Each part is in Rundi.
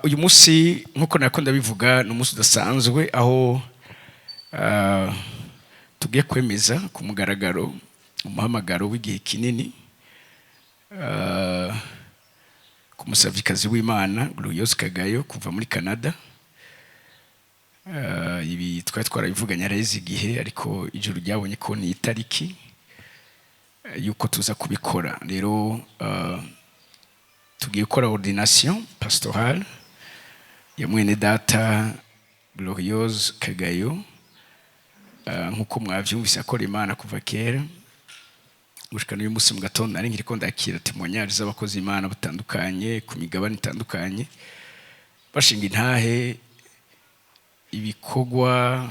Uyu munsi nkuko nakunda bivuga ni umunsi udasanzwe aho tugiye kwemeza ku mugaragaro umuhamagaro w'igihe kinini ku musavikazi w'Imana Gloriose Kagayo kuva muri Canada. Ibi twari twarabivuganye areze igihe ariko ijuru ryabonye ko ni itariki yuko tuza kubikora. Rero tugiye gukora ordination pastorale ya mwene data Gloriose Kagayo, nkuko mwavyumvise akora Imana kuva kera. Gushikana uyu munsi mu gatondo nari nkiriko ndakira témoignage z'abakozi Imana batandukanye ku migabane itandukanye bashinga intahe ibikorwa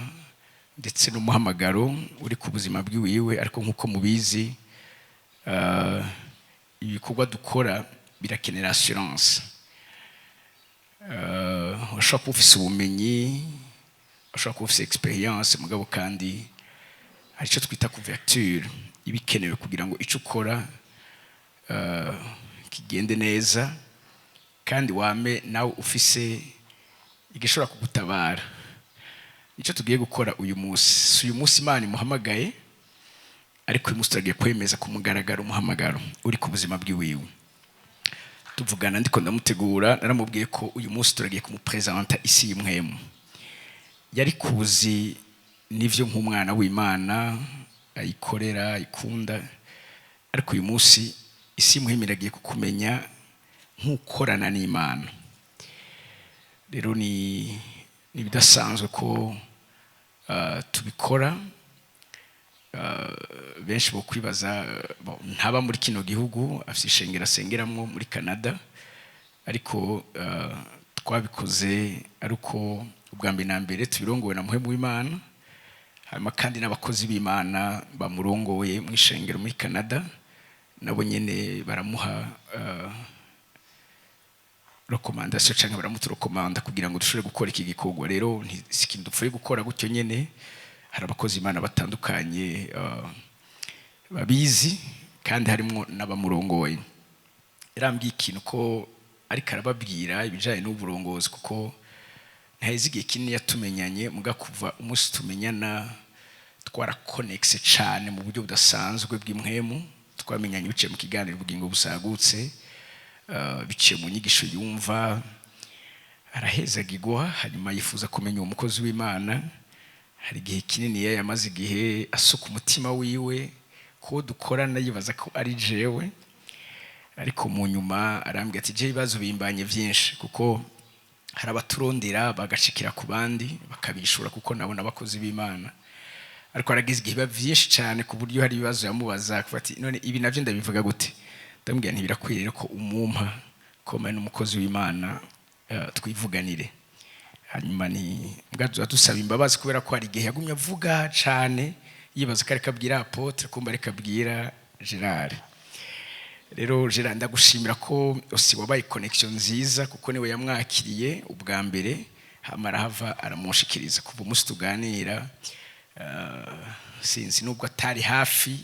ndetse n'umuhamagaro uri ku buzima bw'iwiwe. Ariko nkuko mubizi ibikorwa dukora birakenera assurance. Ushobora kuba ufise ubumenyi, ushobora kuba ufise experience, mugabo kandi hari icyo twita couverture ibikenewe kugira ngo icyo ukora kigende neza kandi wame nawe ufise igishobora kugutabara. Nicyo tugiye gukora uyu munsi. Uyu munsi Imana imuhamagaye, ariko uyu munsi turagiye kwemeza ku mugaragaro umuhamagaro uri ku buzima bw'iwiwe. Tuvugana ndiko ndamutegura, naramubwiye ko uyu munsi turagiye kumupresenta isi y'imwemu. Yari kuzi nivyo nk'umwana w'Imana ayikorera ayikunda, ariko uyu munsi isi y'imwemu iragiye kukumenya nk'ukorana n'Imana. Rero ni bidasanzwe ko tubikora. Benshi bo kwibaza ntaba muri kino gihugu, afite ishengero asengeramwo muri Canada, ariko twabikoze ariko ubwa mbere na mbere tubirongowe na muhemu w'Imana, hanyuma kandi n'abakozi b'Imana bamurongoye mu ishengero muri Canada nabo nyene baramuha recommandation canke baramuturekomanda kugira ngo dushobore gukora iki gikorwa. Rero ntisikindi dupfuye gukora gutyo nyene, hari abakozi Imana batandukanye babizi kandi harimo n'abamurongoye. Yarambwiye ikintu ko ariko arababwira ibijanye n'uburongozi, kuko ntaheze igihe kinini yatumenyanye, muga kuva umunsi tumenyana twarakonexe cane mu buryo budasanzwe bw'imwemu. Twamenyanye biciye mu kiganiro ubugingo busagutse, biciye mu nyigisho yumva, arahezagirwa, hanyuma yifuza kumenya uwo mukozi w'Imana. Hari igihe kinini yamaze igihe asuka umutima wiwe ko dukorana yibaza ko ari jewe, ariko mu nyuma arambwira ati je ibibazo bimbanye byinshi, kuko hari abaturondera bagashikira ku bandi bakabishura kuko nabona abakozi b'Imana, ariko aragize igihe byinshi cyane ku buryo hari ibibazo yamubaza ati none ibi navyo ndabivuga gute. Ndamubwira nti birakwiriye ko umumpa ko mane umukozi w'Imana twivuganire. Hanyuma ni bwazo dusaba imbabazi kubera ko hari igihe yagumye avuga cyane yibaza ko ariko abwira apotre kumba ariko abwira Gerard. Rero Gerard ndagushimira ko osi wabaye connection nziza, kuko niwe yamwakiriye ubwa mbere hamara hava aramushikiriza kuva umunsi tuganira. Sinzi nubwo atari hafi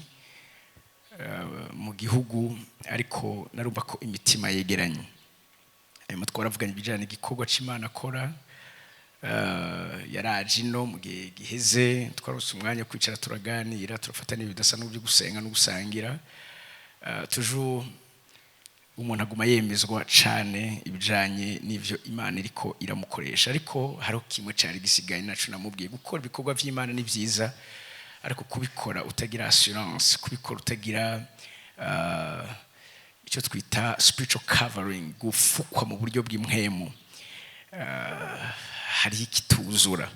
mu gihugu, ariko narumva ko imitima yegeranye. Hanyuma twaravuganye ibijanye n'igikorwa c'Imana akora. Yaraje ino mu gihe giheze, twarose umwanya kwicara turaganira, turafata n'ibidasa n'ubyo gusenga no gusangira. Toujours umuntu aguma yemezwa cane ibijanye n'ivyo Imana iriko iramukoresha. Ariko hari kimwe cyari gisigaye, naco namubwiye gukora ibikorwa vy'Imana ni vyiza, ariko kubikora utagira assurance, kubikora utagira icyo twita spiritual covering, gufukwa mu buryo bw'imwemu, hari ikituzura.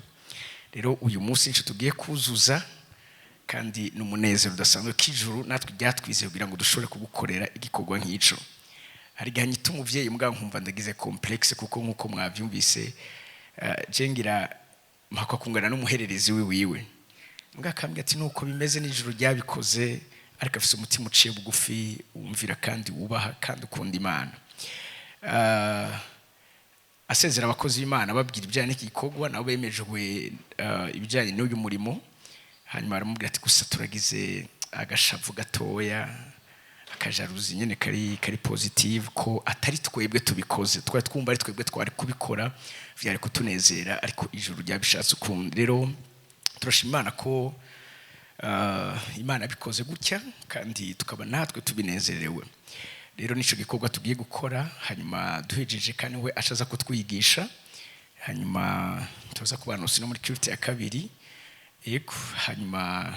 Rero uyu munsi nicyo tugiye kuzuza, kandi n'umunezero udasanzwe k'ijuru natwe byatwizeye kugira ngo dushobore kugukorera igikorwa nk'ico. Hari igihe nyita umuvyeyi mbwa nkumva ndagize complexe, kuko nkuko mwavyumvise jengira mpaka kungana n'umuhererezi wiwe, mbwa kambye ati nuko bimeze n'ijuru ryabikoze, ariko afise umutima uciye bugufi wumvira kandi wubaha kandi ukunda Imana. Asezera abakozi b'Imana babwira ibijanye n'iki gikorwa, nabo bemejwe ibijanye n'uyu murimo. Hanyuma aramubwira ati gusa turagize agashavu gatoya akajaruzi nyene kari positive ko atari twebwe tubikoze twari twumva ari twebwe twari kubikora vyari kutunezera ariko ijuru ryabishatse ukundi. Rero turashima Imana ko Imana bikoze gutya kandi tukaba natwe tubinezerewe. Rero nico gikorwa tugiye gukora, hanyuma duhejeje kandi we ashaza kutwigisha, hanyuma tuza kubanusi no muri culture ya kabiri. Yego, hanyuma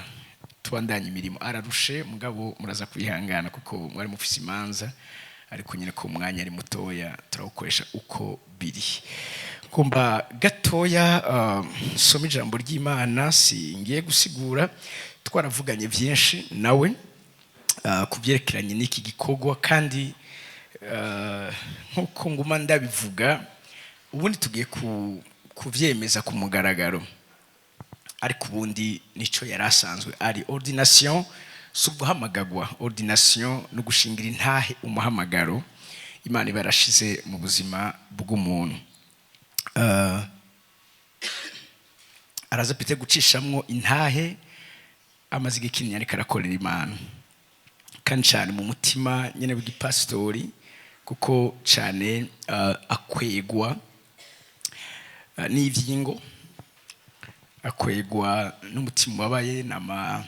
tubandanye imirimo. Ararushe mugabo muraza kwihangana kuko mwari mufise imanza, ariko nyine ko umwanya ari mutoya turawukoresha uko biri. Kumba gatoya soma ijambo ry'Imana, si ngiye gusigura, twaravuganye byinshi nawe kubyerekeranye n'iki gikorwa, kandi nkuko nguma ndabivuga ubundi tugiye kuvyemeza ku mugaragaro, ariko ubundi nico yarasanzwe ari ordination, suguhamagagwa. Ordination no gushingira intahe umuhamagaro Imana ibarashize mu buzima bw'umuntu. Araza pite gucishamwo intahe amaze igikinyi ariko arakorera Imana, kandi cyane mu mutima nyene w'igipastori, kuko cyane akwegwa n'ivyingo, akwegwa n'umutima wabaye nama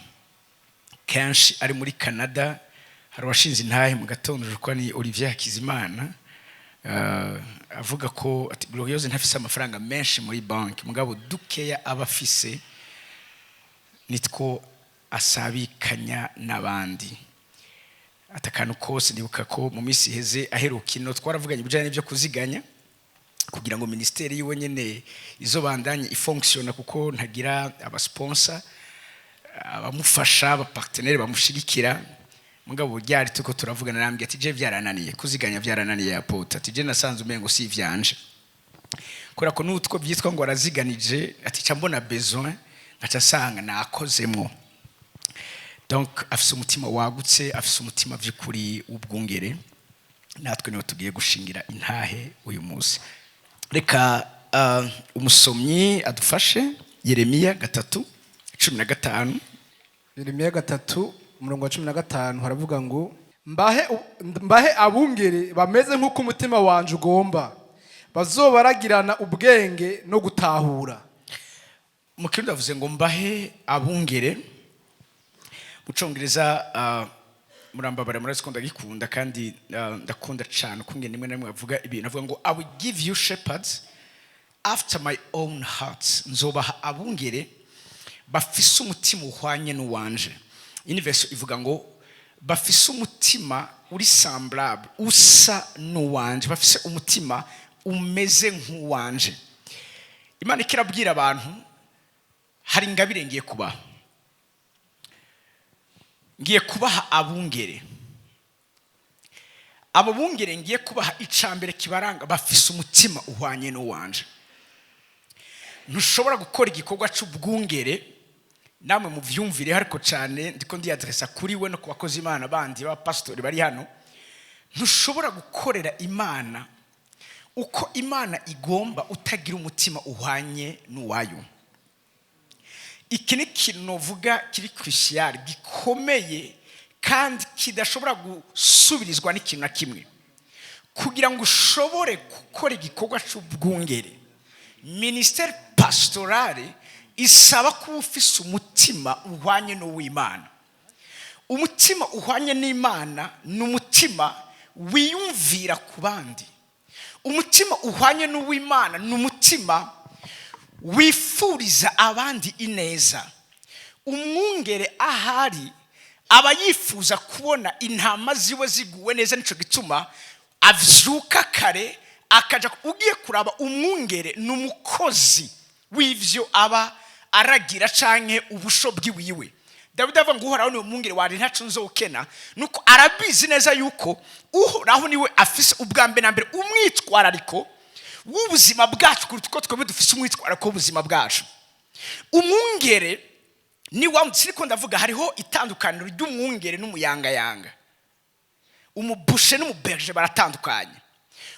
kenshi ari muri Canada. Hari washinze intahe mu gatondo kwa ni Olivier Hakizimana, avuga ko ati Gloriose ntafise amafaranga menshi muri banki, mugabo dukeya abafise nitwo asabikanya n'abandi. Atakanu kose ndibuka ko mu misi heze aherukino twaravuganye bijanye n'ibyo kuziganya kugira ngo ministeri yiwe nyene izo bandanye ifonctiona, kuko ntagira abasponsor abamufasha, abapartenaire bamushigikira. Mugabo ryari tuko turavugana nambye ati je byarananiye kuziganya, byarananiye apote ati je nasanze umengo si vyanje, kora ko nutwo byitwa ngo araziganije ati ca mbona besoin ngaca sanga nakozemwo. Donc afise umutima wagutse, afise umutima vy'ukuri ubwungere, natwe niho tugiye gushingira intahe uyu munsi. Reka umusomyi adufashe Yeremiya 3:15. Yeremiya 3:15 haravuga ngo mbahe abungere bameze nk'uko umutima wanje ugomba, bazobaragirana ubwenge no gutahura. Mu Kirundi avuze ngo mbahe abungere. Mu Congereza murambabara murasikunda gikunda, kandi ndakunda cyane kungene nimwe namwe avuga ibintu, avuga ngo I will give you shepherds after my own heart. Nzobaha abungere bafise umutima uhwanye n'uwanje. Universe ivuga ngo bafise umutima uri semblable, usa n'uwanje, bafise umutima umeze nk'uwanje. Imana ikirabwira abantu hari ingabire ngiye kubaha. Ngiye kubaha abungere. Abo bungere ngiye kubaha icambere kibaranga bafise umutima uhwanye n'uwanje. Ntushobora gukora igikorwa cy'ubwungere namwe mu vyumvire, hariko cyane ndiko ndi adressa kuri we no kubakozi Imana bandi ba pastor bari hano. Ntushobora gukorera Imana uko Imana igomba utagira umutima uhwanye n'uwayo. Iki ni ikintu novuga kiri crucial, gikomeye, kandi kidashobora gusubirizwa n'ikintu na kimwe. Kugira ngo ushobore gukora igikorwa cy'ubwungere, ministère pastorale isaba kuba ufise umutima uhwanye n'uw'Imana. Umutima uhwanye n'Imana ni umutima wiyumvira ku bandi. Umutima uhwanye n'uw'Imana ni umutima wifuriza abandi ineza. Umwungere ahari aba yifuza kubona intama ziwe ziguwe neza, nico gituma avyuka kare akaja. Ugiye kuraba umwungere n'umukozi w'ivyo aba aragira canke ubusho bwiwiwe. Dawidi avuga ngo uhoraho ni umwungere wari ntacu nzokena, nuko arabizi neza yuko uhoraho niwe afise ubwambe na mbere umwitwarariko w'ubuzima bwacu kuruta uko twebwe dufise umwitwarariko w'ubuzima bwacu. Umwungere ni wa siriko ndavuga, hariho itandukaniro ry'umwungere n'umuyangayanga. Umubushe n'umuberge baratandukanye.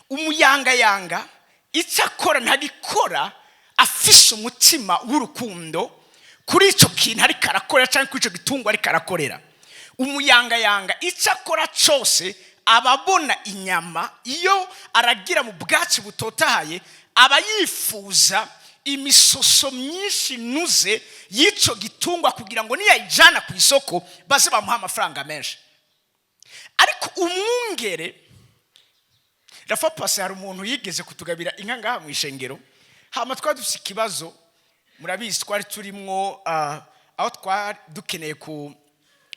Umuyangayanga icyakora ntagikora afise umutima w'urukundo kuri ico kintu ari karakora cyangwa kuri ico gitungwa ari karakorera. umuyangayanga icyo akora cyose aba abona inyama. iyo aragira mu bwatsi butotahaye aba yifuza imisoso myinshi inuze y'icyo gitungwa kugira ngo niyayijyana ku isoko baze bamuha amafaranga menshi. ariko umwungere rafa pasi, hari umuntu yigeze kutugabira inka ngaha mu ishengero, hama twari dufite ikibazo, murabizi twari turimwo aho twari dukeneye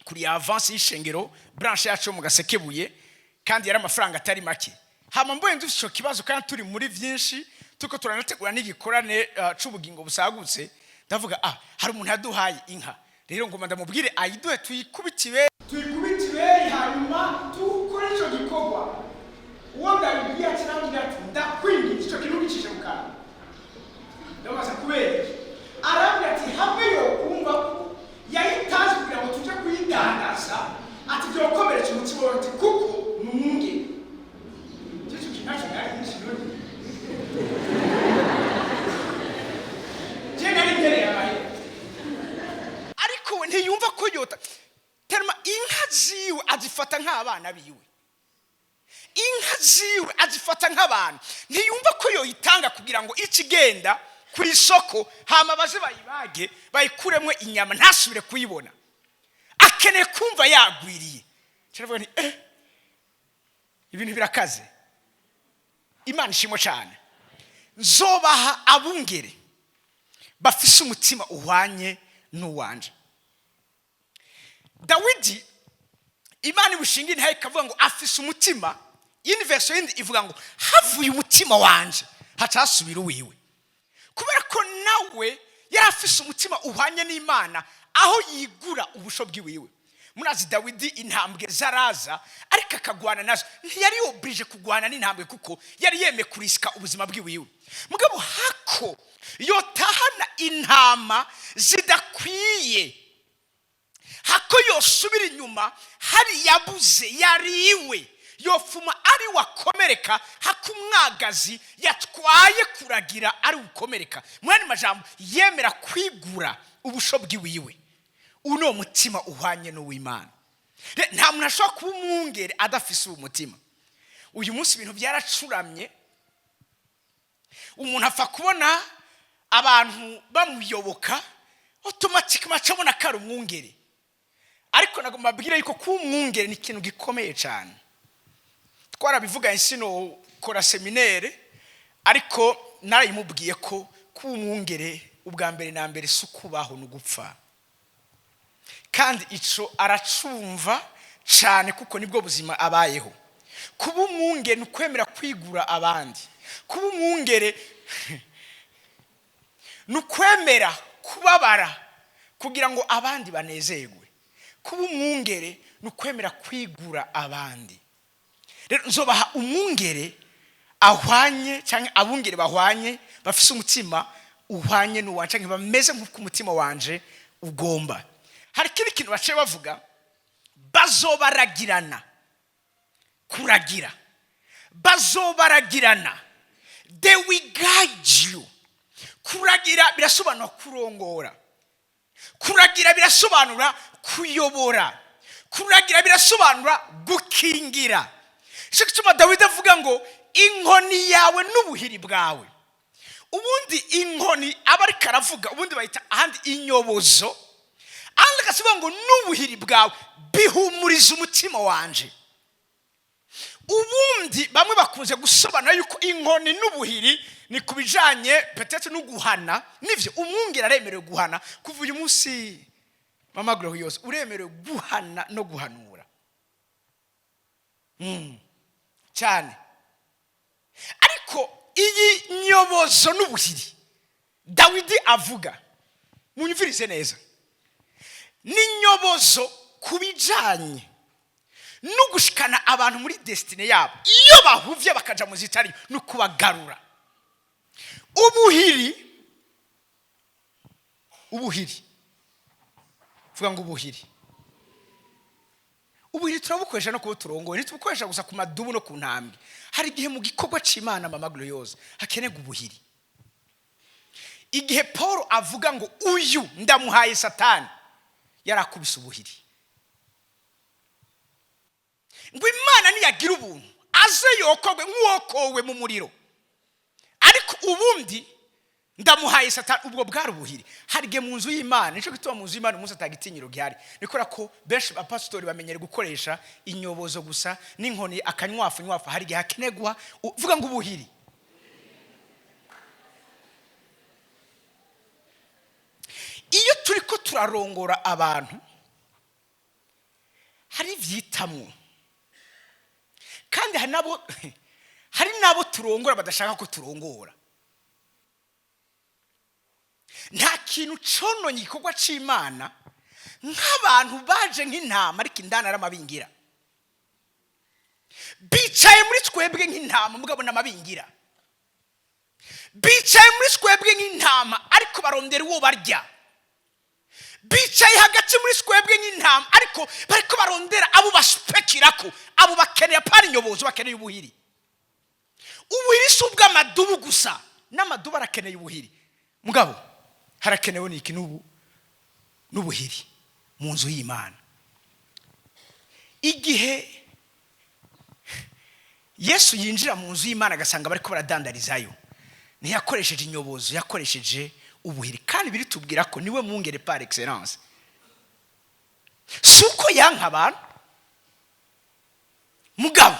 kuri avance y'ishengero branche yacu mu Gasekebuye, kandi yari amafaranga atari make. hama mboye dufite icyo kibazo kandi turi muri byinshi, tuko turanategura n'igikorane c'ubugingo busagutse, ndavuga hari umuntu yaduhaye inka, rero ngoma ndamubwire ayiduhe tuyikubitiwe hanyuma tukore icyo gikorwa. uwo ndabibwiye kirambwira ati ndakwinginze icyo kintu gicishe mu kanwa. ndamaze kubera arambwira ati hamwe yo kumva ko yayitaje kugira ngo tujye kuyidandaza, ati byokomeretse umutima wawe, ati kuko ni umwungere. icyo kintu ntacyo nari nyinshi none je nari ngereye amahera, ariko we ntiyumva ko yota terma. inka ziwe azifata nk'abana biwe, inka ziwe azifata nk'abantu, ntiyumva ko yoyitanga kugira ngo ikigenda ku isoko hama baje bayibage bayikuremwe inyama ntasubire kuyibona. akeneye kumva yagwiriye. cyaravuga nti ibintu birakaze. Imana ishimo cyane. nzobaha abungere bafise umutima uhwanye n'uwanje. Dawidi Imana ibushinga intahe ikavuga ngo afise umutima, universe yindi ivuga ngo havuye umutima wanje hacasubira uwiwe, kubera ko nawe yari afise umutima uhwanye n'Imana aho yigura ubusho bw'iwiwe. Murazi Dawidi intambwe zaraza ariko akagwana nazo, ntiyari oblige kugwana n'intambwe kuko yari yeme kurisika ubuzima bw'iwiwe. mugabo hako yotahana intama zidakwiye, hako yosubira inyuma hari yabuze yariwe, yofuma ari wakomereka, hakumwagazi yatwaye kuragira ari ukomereka. mwani majambo yemera kwigura ubusho bw'iwiwe. uno mutima uhwanye n'uw'Imana. nta muntu ashobora kuba umwungere adafise umutima. uyu munsi ibintu byaracuramye, umuntu apfa kubona abantu bamuyoboka automatically macabona kari umwungere. ariko nagomba mbabwira yuko kuba umwungere ni ikintu gikomeye cyane. twarabivuga insino kora seminaire, ariko narayimubwiye ko kuba umwungere ubwa mbere na mbere sukubaho no gupfa, kandi ico aracumva cyane kuko nibwo buzima abayeho. kuba umwungere ni ukwemera kwigura abandi. kuba umwungere ni ukwemera kubabara kugira ngo abandi banezerwe. kuba umwungere ni ukwemera kwigura abandi. rero nzobaha umwungere ahwanye, cyangwa abungere bahwanye bafise umutima uhwanye n'uwanje, cyangwa bameze nk'uko umutima wanje ugomba. hari kindi kintu baciye bavuga, bazobaragirana. kuragira, bazobaragirana, they will guide you. kuragira birasobanura kurongora, kuragira birasobanura kuyobora, kuragira birasobanura gukingira. icyo gituma Dawidi avuga ngo inkoni yawe n'ubuhiri bwawe. ubundi inkoni aba ariko aravuga, ubundi bayita ahandi inyobozo, ahandi akasivuga ngo n'ubuhiri bwawe bihumuriza umutima wanje. ubundi bamwe bakunze gusobanura yuko inkoni n'ubuhiri ni kubijanye peut-être no guhana. nivyo umwungere aremerewe guhana. kuva uyu munsi mama Gloriose uremerewe guhana no guhanura cyane. ariko iyi nyobozo n'ubuhiri Dawidi avuga, munyumvirize neza, ni nyobozo kubijanye no gushikana abantu muri destiny yabo. iyo bahuvye bakaja mu zitari no kubagarura. ubuhiri vuga ngo ubuhiri turabukoresha no kuba turongoye, ntitubukoresha gusa ku madubu no ku ntambwe. hari igihe mu gikorwa c'Imana mama Gloriose hakeneye ubuhiri. igihe Paul avuga ngo uyu ndamuhaye Satani, yarakubise ubuhiri. ngo imana niyagira ubuntu aze yokowe nk'uwokowe mu muriro, ariko ubundi ndamuhaye Satani. Ubwo bwari ubuhiri. hari igihe mu nzu y'Imana, nico gituma mu nzu y'Imana umunsi atagitinyiro gihari, nikora ko benshi abapasitori bamenyere gukoresha inyobozo gusa n'inkoni akanywafu. hari igihe hakenegwa uvuga ngo ubuhiri. Iyo turi ko turarongora abantu hari vyitamwo, kandi hari nabo turongora badashaka ko turongora. nta kintu cononye igikorwa c'Imana nk'abantu baje nk'intama ariko indani ari amabingira, bicaye muri twebwe nk'intama mugabo n'amabingira, bicaye muri twebwe nk'intama ariko barondera uwo barya, bicaye hagati muri twebwe nk'intama ariko bariko barondera abo bashpekirako, abo bakeneye apana inyobozo, bakeneye ubuhiri. Ubuhiri si ubw'amadubu gusa, n'amadubu arakeneye ubuhiri mugabo harakenewe n'iki n'ubuhiri mu nzu y'Imana. Igihe Yesu yinjira mu nzu y'Imana agasanga bariko baradandarizayo, ntiyakoresheje inyobozo, yakoresheje ubuhiri. kandi biri tubwira ko niwe mwungere par excellence. suko yanka abantu mugabo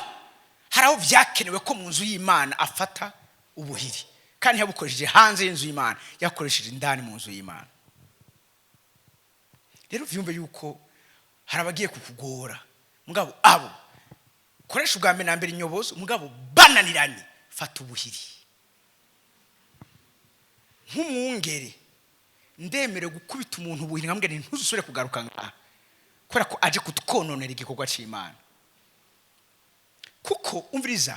haraho vyakenewe ko mu nzu y'Imana afata ubuhiri, kandi yabukoresheje hanze y'inzu y'Imana, yakoresheje indani mu nzu y'Imana. rero vyumve yuko harabagiye kukugora mugabo abo koresha ubwa mbere na mbere inyobozo mugabo bananiranye, fata ubuhiri. nk'umwungere ndemere gukubita umuntu ubuhiri nkamubwira ntuzusubire kugaruka ngaha, kubera ko aje kutukononera igikorwa c'Imana. kuko umviriza,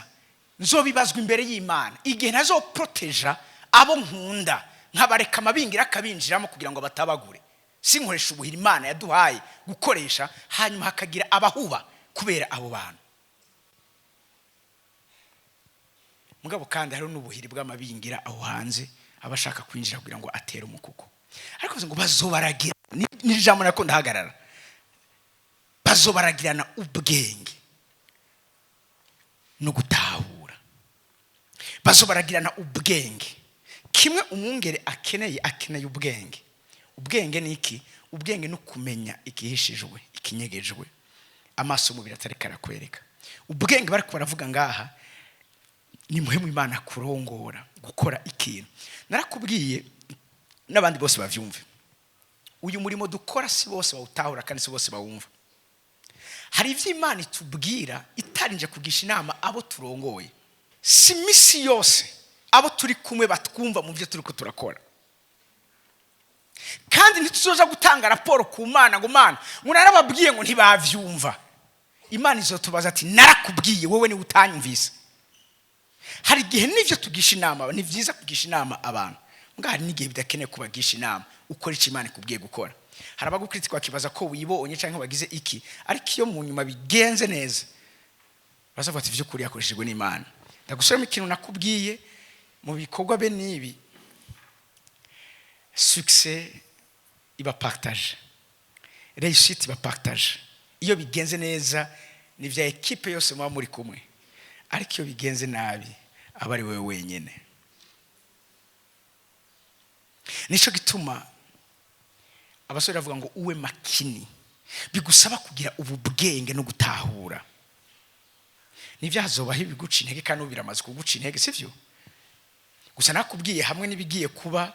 nzobibazwa imbere y'Imana igihe nazoproteja abo nkunda, nkabareka amabingira akabinjiramo kugira ngo batabagure. sinkoresha ubuhiri Imana yaduhaye gukoresha, hanyuma hakagira abahuba kubera abo bantu. mugabo kandi hari n'ubuhiri bw'amabingira aho hanze abashaka kwinjira kugira ngo atere umukuko. ariko ngo bazobaragira, ni jambo nako ndahagarara, bazobaragirana ubwenge no gutahura. bazobaragirana ubwenge. kimwe umwungere akeneye ubwenge. ubwenge ni iki? ubwenge no kumenya igihishijwe, ikinyegejwe, amaso umubiri atareka arakwereka. ubwenge bariko baravuga ngaha ni muhemu Imana kurongora gukora ikintu. narakubwiye n'abandi bose bavyumve, uyu murimo dukora si bose bawutahura kandi si bose bawumva. hari ivyo Imana itubwira itarinje kugisha inama abo turongoye. si misi yose abo turi kumwe batwumva mu byo turi ko turakora, kandi ntituzoja gutanga raporo ku Mana ngo Mana narababwiye ngo ntibavyumva. Imana izotubaza ati narakubwiye wowe ni utanyumvise. hari igihe n'ivyo tugisha inama, ni vyiza kugisha inama abantu mugabo hari n'igihe bidakeneye kubagisha inama, ukora icyo Imana ikubwiye gukora. hari abagukritika bakibaza ko wibonye canke bagize iki, ariko iyo mu nyuma bigenze neza bazavuga ati vy'ukuri yakoreshejwe n'Imana. ndagusubiramo ikintu nakubwiye mu bikorwa be nibi, succès iba partage, réussite iba partage. iyo bigenze neza ni vya equipe yose muba muri kumwe, ariko iyo bigenze nabi aba ari wewe wenyene. nico gituma abasore bavuga ngo uwe makini, bigusaba kugira ubu bwenge no gutahura. nivyazobaho ibiguca intege kandi biramaze kuguca intege, sivyo? gusa nakubwiye hamwe nibigiye kuba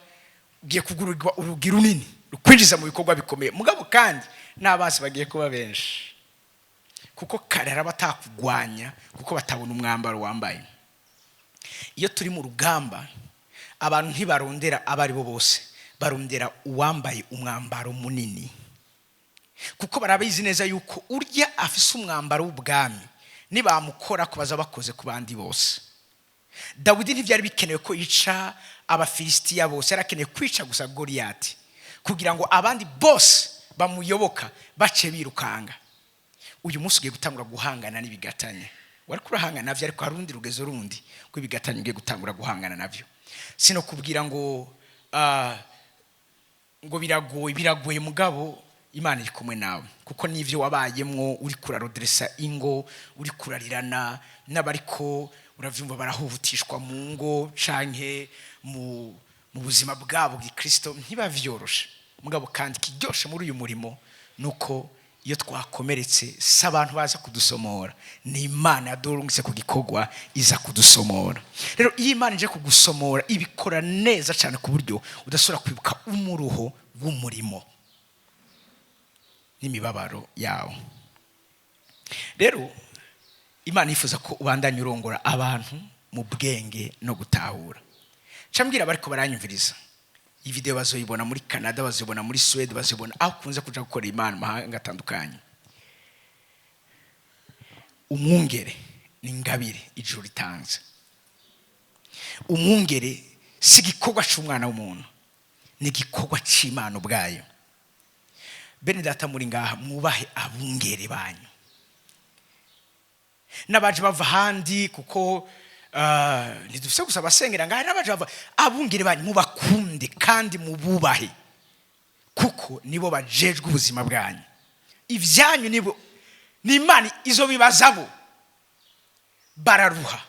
ugiye kugurirwa urugi runini rukwinjiza mu bikorwa bikomeye, mugabo kandi n'abasi bagiye kuba benshi, kuko karera batakugwanya kuko batabona umwambaro wambaye. iyo turi mu rugamba abantu ntibarondera abari bo bose, barondera uwambaye umwambaro munini, kuko barabizi neza yuko urya afise umwambaro w'ubwami nibamukora ko baza bakoze ku bandi bose. Dawidi ntivyari bikenewe ko yica abafilisitiya bose, yarakeneye kwica gusa Goliyati kugira ngo abandi bose bamuyoboka bace birukanga. uyu munsi ugiye gutangura guhangana n'ibigatanye, wari kurahangana navyo, ariko hari urundi rugezo rundi ko ibigatanye ugiye gutangura guhangana navyo. sino kubwira ngo biragoye mugabo imana iri kumwe nawe, kuko n'ivyo wabayemwo uri kuraroderesa ingo, uri kurarirana n'abariko uravyumva barahubutishwa mu ngo canke mu buzima bwabo bw'Ikristo ntibavyoroshe. Mugabo kandi kiryoshe muri uyu murimo nuko iyo twakomeretse si abantu baza kudusomora, ni Imana yadurungitse ku gikorwa iza kudusomora. Rero iyo Imana ije kugusomora ibikora neza cyane ku buryo udasubira kwibuka umuruho w'umurimo n'imibabaro yawo. Rero Imana yifuza ko ubandanya urongora abantu mu bwenge no gutahura. Cambwira bariko baranyumviriza, iyi video bazoyibona muri Canada, bazoyibona muri Sweden, bazoyibona aho kunze kuja gukora Imana mahanga atandukanye. Umwungere ni ingabire ijuru ritanze. Umwungere si igikorwa c'umwana w'umuntu, ni igikorwa c'Imana ubwayo. Bene data muri ngaha mwubahe abungere banyu n'abaje bava handi, kuko ntidufise gusa abasengera ngaha, n'abaje bava abungere banyu mubakunde kandi mububahe, kuko nibo bajejwe ubuzima bwanyu. Ivyanyu nibo n'Imana izo bibazabo. Bararuha,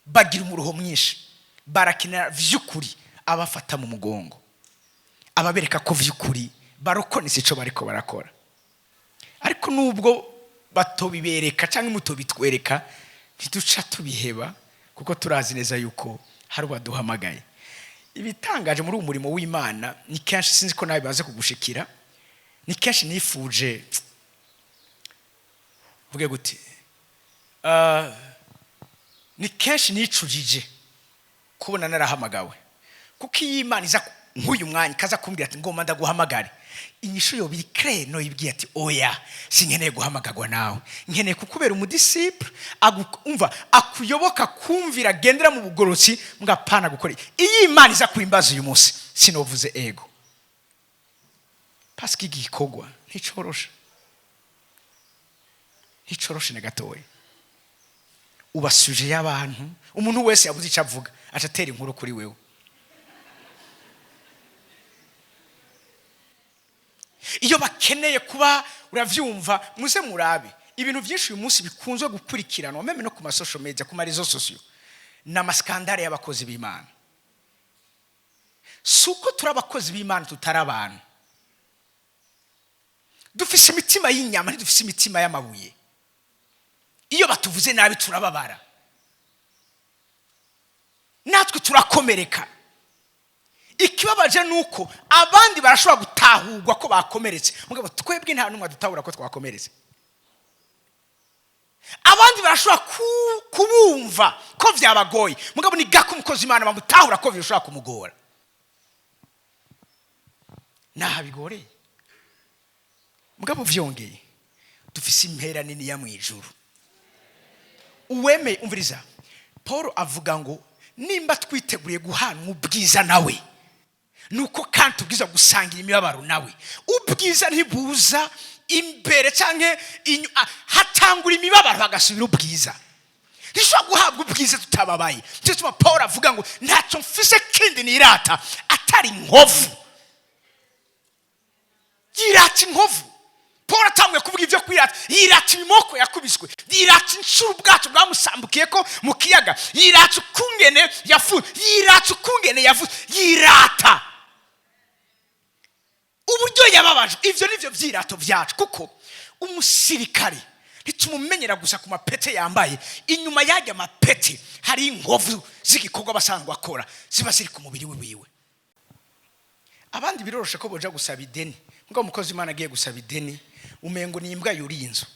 bagira umuruho mwinshi, barakenera vy'ukuri abafata mu mugongo, ababereka ko vy'ukuri barokonese ico bariko barakora. Ariko nubwo batobibereka canke mutobitwereka, ntiduca tubiheba, kuko turazi neza yuko hari uwaduhamagaye. Ibitangaje muri umurimo w'Imana ni kenshi, sinzi ko nawe baze kugushikira, ni kenshi nifuje vuge gute, ni kenshi nicujije kubona narahamagawe, kuko iyi Imana iza nk'uyu mwanya kaza kumbwira ati ngomba ndaguhamagare, inyishu yo biri kreno yibwiye ati oya, sinkeneye guhamagagwa nawe, nkeneye kukubera umudisiple umva akuyoboka kumvira gendera mu bugorotsi mugapana gukora. Iyi Imana iza kuimbaza uyu munsi sinovuze ego, paski gikorwa nticoroshe na gatoya. Ubasuje y'abantu, umuntu wese yabuze icyo avuga atatera inkuru kuri wewe. Iyo bakeneye kuba uravyumva, muze murabe ibintu byinshi uyu munsi bikunzwe gukurikiranwa meme no ku ma social media, ku ma réseaux sociaux, na maskandare y'abakozi b'Imana. Suko turabakozi b'Imana tutari abantu, dufise imitima y'inyama, ntidufise imitima y'amabuye. Iyo batuvuze nabi turababara, natwe turakomereka. Ikibabaje nuko abandi barashobora gutahurwa ko bakomeretse, mugabo twebwe nta numwe dutahura ko twakomeretse. Abandi barashobora kubumva ko vyabagoye, mugabo ni gako umukozi Imana bamutahura ko bishobora kumugora. Naha bigoreye, mugabo vyongeye dufise impera nini ya mwijuru. Uweme umviriza, Paul avuga ngo nimba twiteguriye guhana ubwiza nawe, nuko kandi tubwiza gusangira imibabaro nawe. Ubwiza ntibuza imbere canke hatangura imibabaro hagasubira ubwiza. Nishobora guhabwa ubwiza tutababaye. Cyo tuma Paul avuga ngo ntacyo mfise kindi nirata atari inkovu. Yirata inkovu. Paul atamwe kuvuga ivyo kwirata, yirata imoko yakubiswe, yirata inshuru bwacu bwamusambukiye ko mu kiyaga, yirata ukungene yafu, yirata ukungene yavu, yirata uburyo yababaje. Ivyo nivyo vyirato vyacu, kuko umusirikare ntitumumenyera gusa ku mapete yambaye, inyuma yajya mapete hari inkovu z'igikorwa basanzwe akora ziba ziri ku mubiri wiwe. Abandi biroroshe ko boja gusaba ideni, ngo umukozi Imana agiye gusaba ideni umengo ni imbwa yuri inzu.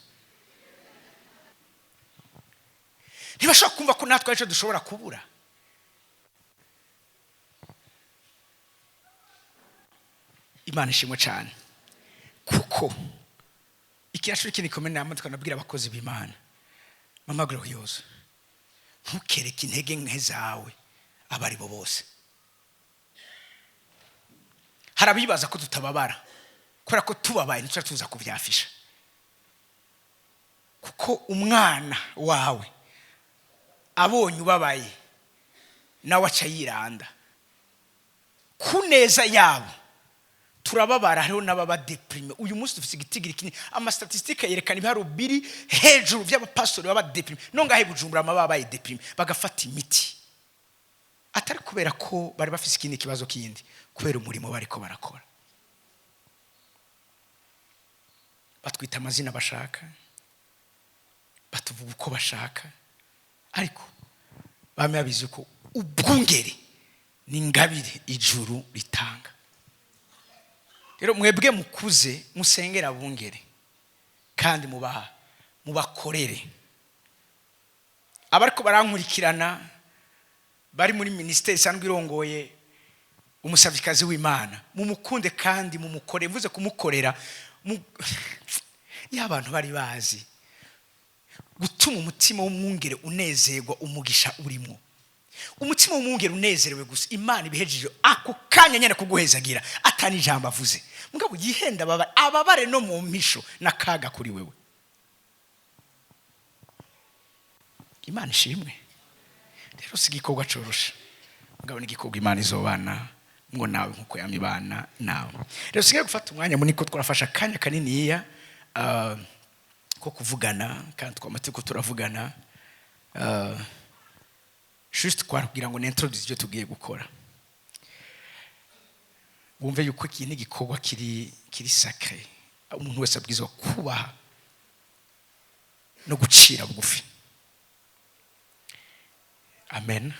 Ntibashobora kumva ko natwe arico dushobora kubura. Imana ishimwe cyane, kuko ikiyashuri kini komene namwe twanabwira abakozi b'Imana, mama glorieuse, ntukereke intege nke zawe abari bo bose. Harabibaza ko tutababara, kubera ko tubabaye ntitwa tuza kuvyafisha, kuko umwana wawe abonye ubabaye nawe aca yiranda kuneza yabo, turababara, hariho n'ababa deprime. Uyu munsi dufite igitigiri kinini, amastatistike yerekana ibiharo biri hejuru by'abapastori baba deprime. Nongahe Bujumbura amababa babaye deprime bagafata imiti, atari kubera ko bari bafite ikindi kibazo kindi, kubera umurimo bariko barakora. Batwita amazina bashaka, batuvuga uko bashaka, ariko bamwe babizi ko ubwungere ni ingabire ijuru ritanga. Rero mwebwe mukuze musengera abungere kandi mubakorere. Abariko barankurikirana bari muri ministeri isanzwe irongoye umusavikazi w'Imana, mumukunde kandi mumukore. Mvuze kumukorera, y'abantu bari bazi gutuma umutima w'umwungere unezerwa, umugisha urimo. Umutima w'umwungere unezerewe gusa, Imana ibihejeje ako kanya nyene kuguhezagira atani ijambo avuze. Mugabo yihenda ababare no mu mpisho nakaga kuri wewe. Imana ishimwe. Rero sigikorwa corosha, mugabo ni gikorwa Imana izobana ngo nawe nkuko yamibana nawe. Rero sigiye gufata umwanya muniko twarafasha kanya kaniniya ko kuvugana, kandi twamatiko turavugana juste kugira ngo n'introduce ibyo tugiye gukora. Wumve yuko iki ni gikorwa kiri sacré, umuntu wese abwizwa kubaha no gucira bugufi. Amen.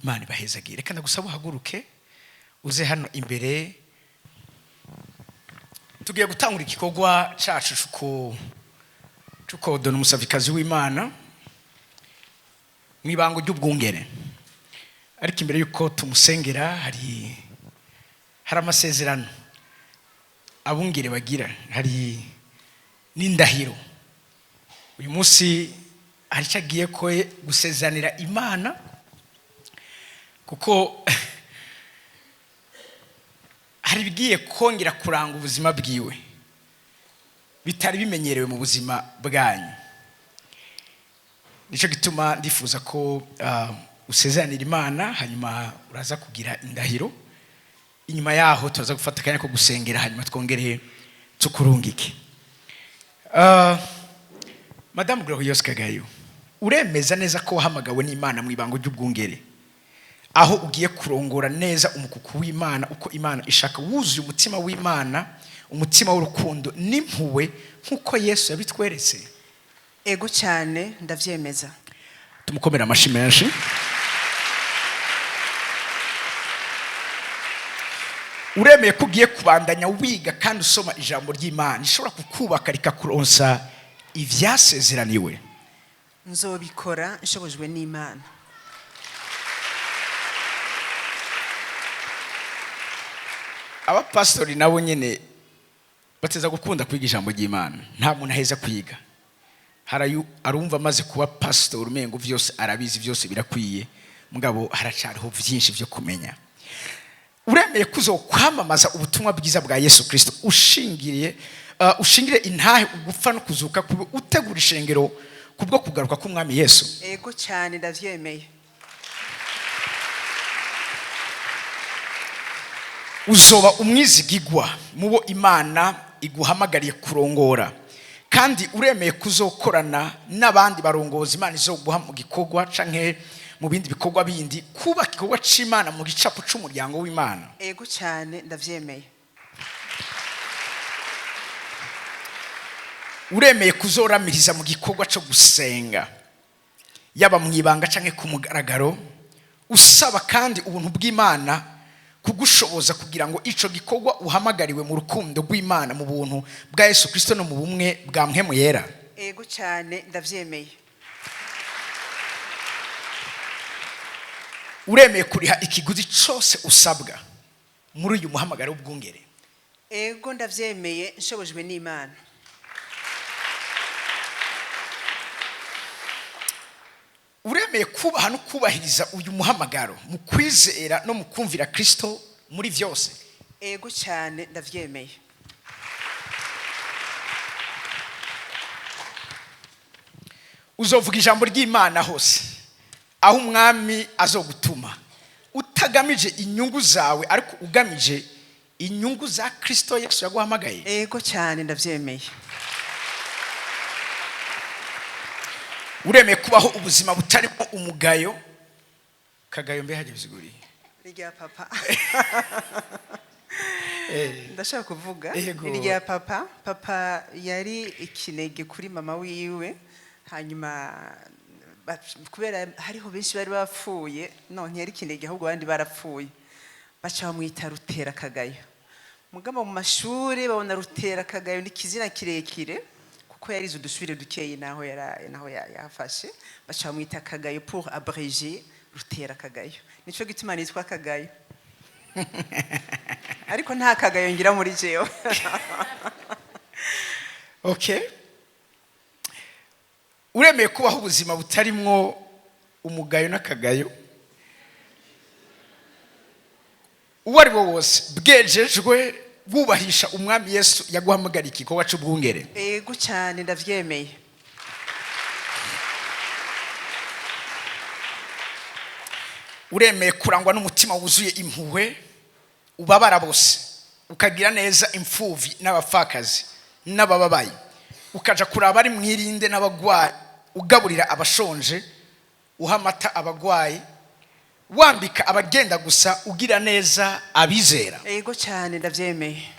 Imana ibahezagire. Reka ndagusaba uhaguruke uze hano imbere, tugiye gutangura igikorwa cyacu cyuko dona umusavikazi w'Imana mwibango ry'ubwungere. Ariko imbere yuko tumusengera hari amasezerano abungere bagira, hari n'indahiro. Uyu munsi hari cyagiye ko gusezanira Imana, kuko hari bigiye kongera kuranga ubuzima bwiwe bitari bimenyerewe mu buzima bwanyu. Nico gituma ndifuza ko usezanira Imana, hanyuma uraza kugira indahiro. Inyuma yaho turaza gufata akanya ko gusengera, hanyuma twongere tukurungike. Madame Gloriose Kagayo, uremeza neza ko wahamagawe n'Imana mu ibango ry'ubwungere, aho ugiye kurongora neza umukuku w'Imana uko Imana ishaka, wuzuye umutima w'Imana, umutima w'urukundo n'impuhwe nkuko Yesu yabitweretse? Ego cyane, ndavyemeza. Tumukomera amashi menshi. Uremeye ko ugiye kubandanya wiga kandi usoma ijambo ry'Imana ishobora kukubaka rikakuronsa ivyasezeraniwe? Nzobikora nshobojwe n'Imana. Abapastori nabo nyene bateza gukunda kwiga ijambo ry'Imana. Nta muntu aheza kwiga. Arumva amaze kuba pastor umengo vyose arabizi, vyose birakwiye, mugabo haracariho vyinshi vyo kumenya. Uremeye kuzokwamamaza ubutumwa bwiza bwa Yesu Kristo ushingire intahe ugupfa no kuzuka kube, utegura ishengero kubwo kugaruka k'umwami Yesu? Ego cyane, ndavyemeye. Uzoba umwizigigwa mubo Imana iguhamagariye kurongora, kandi uremeye kuzokorana n'abandi barongozi Imana izoguha mu gikorwa canke mu bindi bikorwa bindi, kuba gikorwa c'Imana mu gicapo c'umuryango w'Imana? Ego cyane, ndavyemeye. Uremeye kuzoramiriza mu gikorwa cyo gusenga, yaba mu ibanga canke ku mugaragaro, usaba kandi ubuntu bw'Imana kugushoboza kugira ngo ico gikorwa uhamagariwe mu rukundo rw'Imana, mu buntu bwa Yesu Kristo no mu bumwe bwa Mpwemu Yera? Ego cyane, ndavyemeye. Uremeye kuriha ikiguzi cyose usabwa muri uyu muhamagaro w'ubwungere? Ego ndavyemeye nshobojwe n'Imana. Uremeye kubaha no kubahiriza uyu muhamagaro mu kwizera no mu kumvira Kristo muri vyose? Ego cyane, ndavyemeye. Uzovuga ijambo ry'Imana hose aho umwami azogutuma, utagamije inyungu zawe ariko ugamije inyungu za Kristo Yesu yaguhamagaye. ego cyane ndabyemeye. Uremeye kubaho ubuzima butarimo umugayo. Kagayo mbe haje biziguriye Irya papa ndashaka kuvuga irya papa yari ikinege kuri mama wiwe, hanyuma kubera hariho benshi bari bapfuye, none yari ikinege ahubwo abandi barapfuye, baca bamwita Rutera Kagayo. Mugamba mu mashuri babona Rutera Kagayo ni kizina kirekire kuko yarize udusubire dukeyi naho yafashe, baca bamwita Kagayo pour abréger Rutera Kagayo. Nico gituma nitwa Kagayo. Ariko nta Kagayo ngira muri jewe. Okay. Uremeye kubaho ubuzima butarimwo umugayo n'akagayo. Uwo ari wo wose bwejejwe bubahisha umwami Yesu yaguhamagara igikorwa cy'ubwungere. Ego cyane ndavyemeye. Uremeye kurangwa n'umutima wuzuye impuhwe, ubabara bose, ukagira neza imfuvyi n'abapfakazi n'abababaye, ukaja kuraba ari mwirinde n'abagwayi, ugaburira abashonje, uhamata abagwayi, wambika abagenda gusa, ugira neza abizera. Ego cyane ndavyemeye.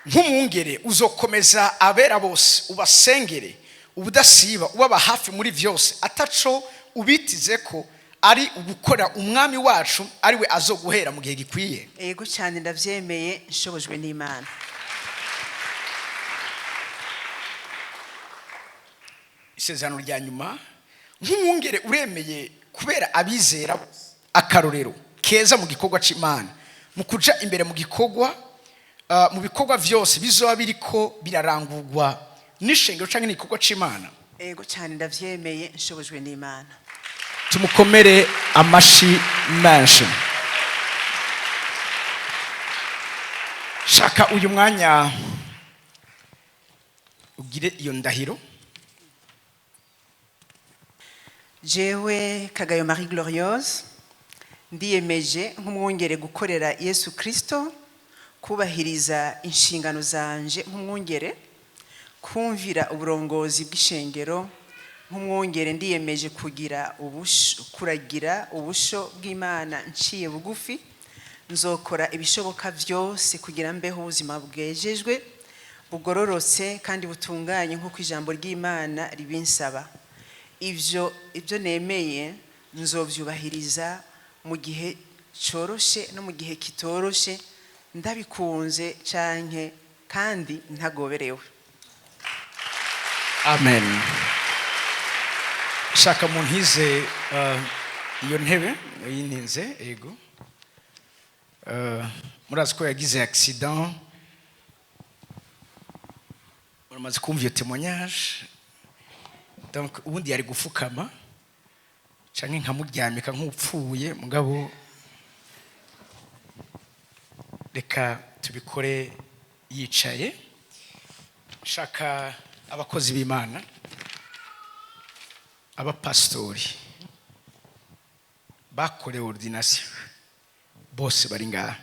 Nk'umwungere uzokomeza abera bose, ubasengere ubudasiba, ubaba hafi muri vyose, ataco ubitize ko ari ugukora umwami wacu ari we azoguhera mu gihe gikwiye. Ego cyane ndavyemeye, nshobojwe n'Imana. Isezerano rya nyuma, nk'umwungere uremeye kubera abizera akarorero keza mu gikorwa c'Imana, mu kuja imbere mu gikorwa, mu bikorwa vyose bizoba biriko birarangurwa n'ishengero canke n'igikorwa c'Imana. Ego cyane ndavyemeye, nshobojwe n'Imana. Tumukomere amashi menshi. Shaka uyu mwanya ugire iyo ndahiro. Jewe Kagayo Marie Gloriose ndiyemeje nk'umwungere gukorera Yesu Kristo, kubahiriza inshingano zanje nk'umwungere, kumvira uburongozi bw'ishengero nk'umwungere. Ndiyemeje kuragira ubusho bw'Imana nciye bugufi. Nzokora ibishoboka byose kugira mbeho ubuzima bwejejwe, bugororotse kandi butunganye nk'uko ijambo ry'Imana ribinsaba. Ibyo nemeye nzovyubahiriza mu gihe coroshe no mu gihe kitoroshe, ndabikunze canke kandi ntagoberewe. Amen. Shaka muntize iyo ntebe yininze. Ego murazi ko yagize accident, muramaze kumva iyo témoignage. Donc ubundi yari gufukama canke nkamuryamika nk'upfuye, mugabo reka tubikore yicaye. Shaka abakozi b'Imana, abapastori bakorewe ordination bose bari ngaha,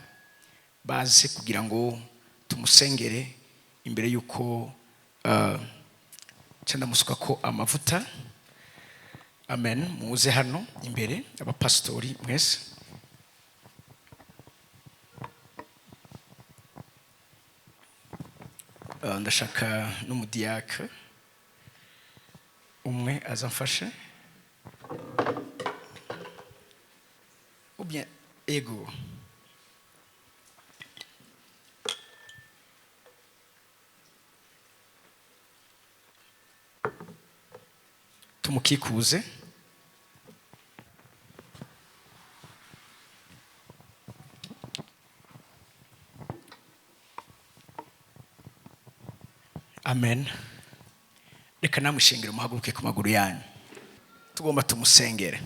baze kugira ngo tumusengere imbere yuko cyanda musuka ko amavuta. Amen. Muze hano imbere abapastori mwese. Ndashaka n'umudiyake umwe azamfashe. Ou bien ego. Tumukikuze. Amen. Reka namushengere muhaguruke ku maguru yanyu. Tugomba tumusengere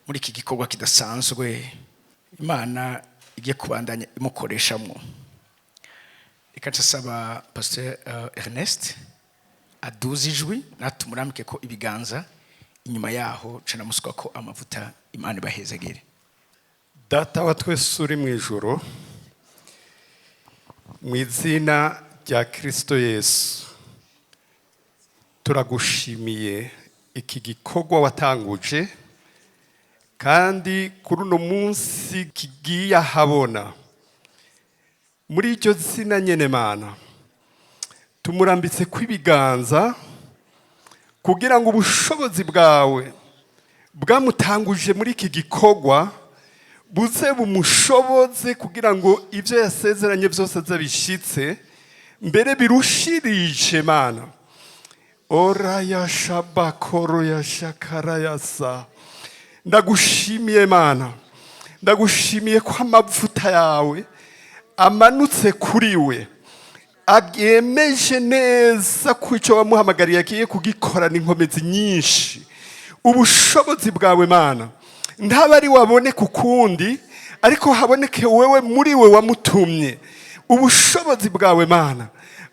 muri iki gikorwa kidasanzwe Imana igiye kubandanya imukoreshamwo. Reka nsaba Pastor Ernest aduze ijwi natumuramike ko ibiganza inyuma yaho canamuswa ko amavuta. Imana ibahezagire. Data wa twese uri mu ijuru, mu izina rya Kristo Yesu turagushimiye iki gikorwa watanguje, kandi kuri uno munsi kigiye ahabona. Muri iryo zina nyene Mana tumurambitse kw'ibiganza kugira ngo ubushobozi bwawe bwamutanguje muri iki gikorwa buze bumushoboze kugira ngo ibyo yasezeranye byose zabishitse mbere birushirije Mana. Ora ya shabakoro ya shakara yasa. Ndagushimiye Mana, ndagushimiye ko amavuta yawe amanutse kuri we, agemeje neza ko icyo wamuhamagariye agiye kugikorana inkomezi nyinshi. Ubushobozi bwawe Mana ntaba ari waboneka ukundi, ariko haboneke wewe muri we wamutumye. Ubushobozi bwawe Mana,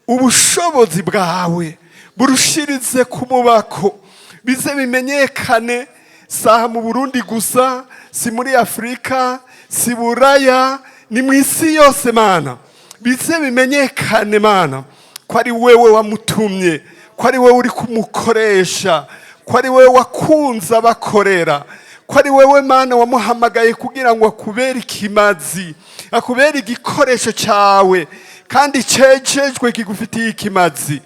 ubushobozi bwawe burushirize kumubako, bize bimenyekane saha mu Burundi gusa, si muri Afrika, si Buraya, ni mu isi yose Mana. Bize bimenyekane Mana ko ari wewe wamutumye, ko ari wewe uri kumukoresha, ko ari wewe wakunze abakorera, ko ari wewe Mana wamuhamagaye kugira ngo akubere ikimazi, akubere igikoresho cyawe kandi cejejwe kigufitiye ikimazi.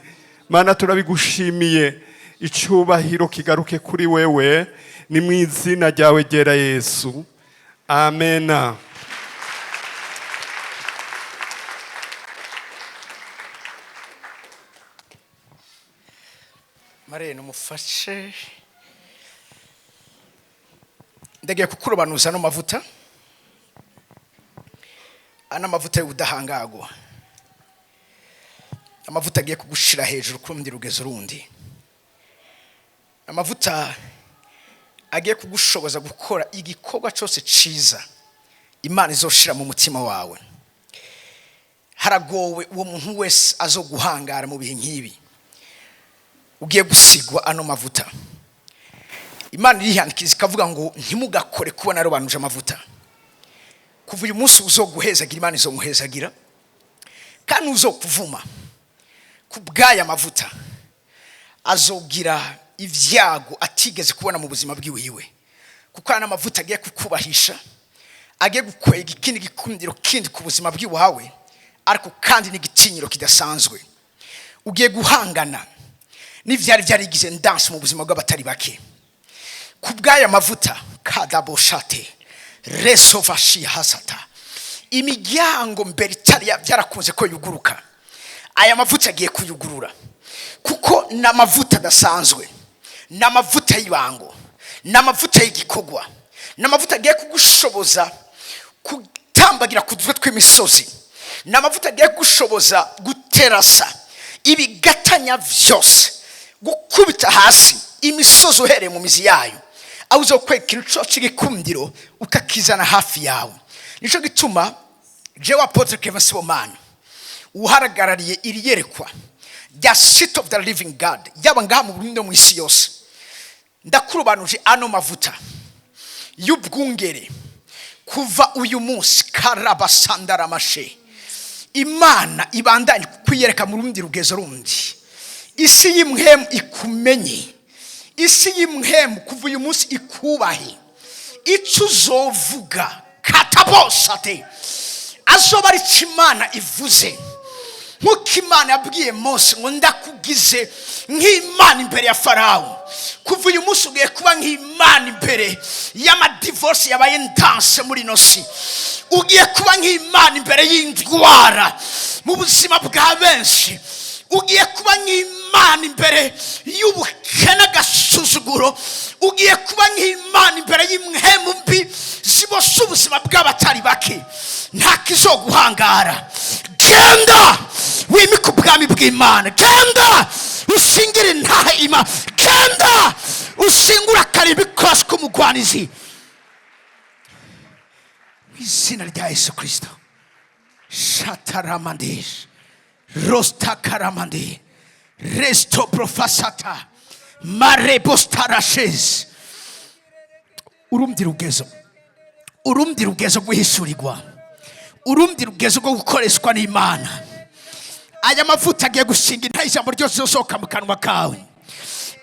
Mana turabigushimiye, icyubahiro kigaruke kuri wewe, ni mu izina ryawe ryera Yesu, amena. Marene umufashe, ndagiye kukurobanuza no mavuta, ana mavuta y'ubudahangagwa, amavuta agiye kugushira hejuru kurundi rugezo rundi, amavuta agiye kugushoboza gukora igikorwa cyose ciza Imana izoshira mu mutima wawe. Haragowe uwo muntu wese azoguhangara mu bihe nk'ibi, ugiye gusigwa ano mavuta. Imana irihandikiza ikavuga ngo ntimugakore kubona robanuje amavuta. Kuva uyu munsi uzoguhezagira, Imana izomuhezagira, kandi uzokuvuma kubwaya mavuta azogira ivyago atigeze kubona mu buzima bwiwe, kuko ana mavuta agiye kukubahisha, agiye gukwega ikindi gikundiro kindi ku buzima bwiwawe, ariko kandi n'igitinyiro kidasanzwe. Ugiye guhangana n'ivyari byarigize ndanse mu buzima bw'abatari bake kubwaya mavuta. Kadaboshate resovashi hasata, imiryango mbere itari byarakunze ko yuguruka, aya mavuta agiye kuyugurura, kuko n'amavuta adasanzwe, n'amavuta y'ibango, n'amavuta y'igikogwa, n'amavuta agiye kugushoboza kutambagira ku dutwe tw'imisozi, n'amavuta agiye kugushoboza guterasa ibigatanya vyose, gukubita hasi imisozi uhereye mu mizi yayo, aho uzokwekira ico c'igikundiro ukakizana hafi yawe. Nico gituma jewe Apotre Kevin Sibomana uharagarariye iri yerekwa rya City of the Living God yaba ngaha mu Burundi no mu isi yose, ndakurobanuje ano mavuta y'ubwungere kuva uyu munsi. Karabasandara mashe, Imana ibandanye kwiyereka mu rundi rugezo rundi. Isi y'imhemu ikumenye, isi y'imhemu kuva uyu munsi ikubahe. Ico uzovuga katabosate azoba ari Imana ivuze, nkuko Imana yabwiye Mose ngo ndakugize nk'Imana imbere ya Farawo. Kuva uyu munsi ugiye kuba nk'Imana imbere y'amadivorce yabaye ndanse muri nosi, ugiye kuba nk'Imana imbere y'indwara mu buzima bwa benshi, ugiye kuba nk'Imana imbere y'ubukene agasuzuguro, ugiye kuba nk'Imana imbere y'imhemu mbi zibosha ubuzima bw'abatari bake. Nta kizoguhangara. Genda wimike ubwami bw'Imana, genda usingire intahima, genda usingura karibi kose k'umugwanizi mu izina rya Yesu Kristo. Shataramande rosta karamande resto profasata marebostarashes. Urundi rugezo guhishurirwa, urundi rugezo rwo gukoreshwa n'Imana. Aya mavuta agiye gushinga intahe, ijambo ryose risohoka mu kanwa kawe,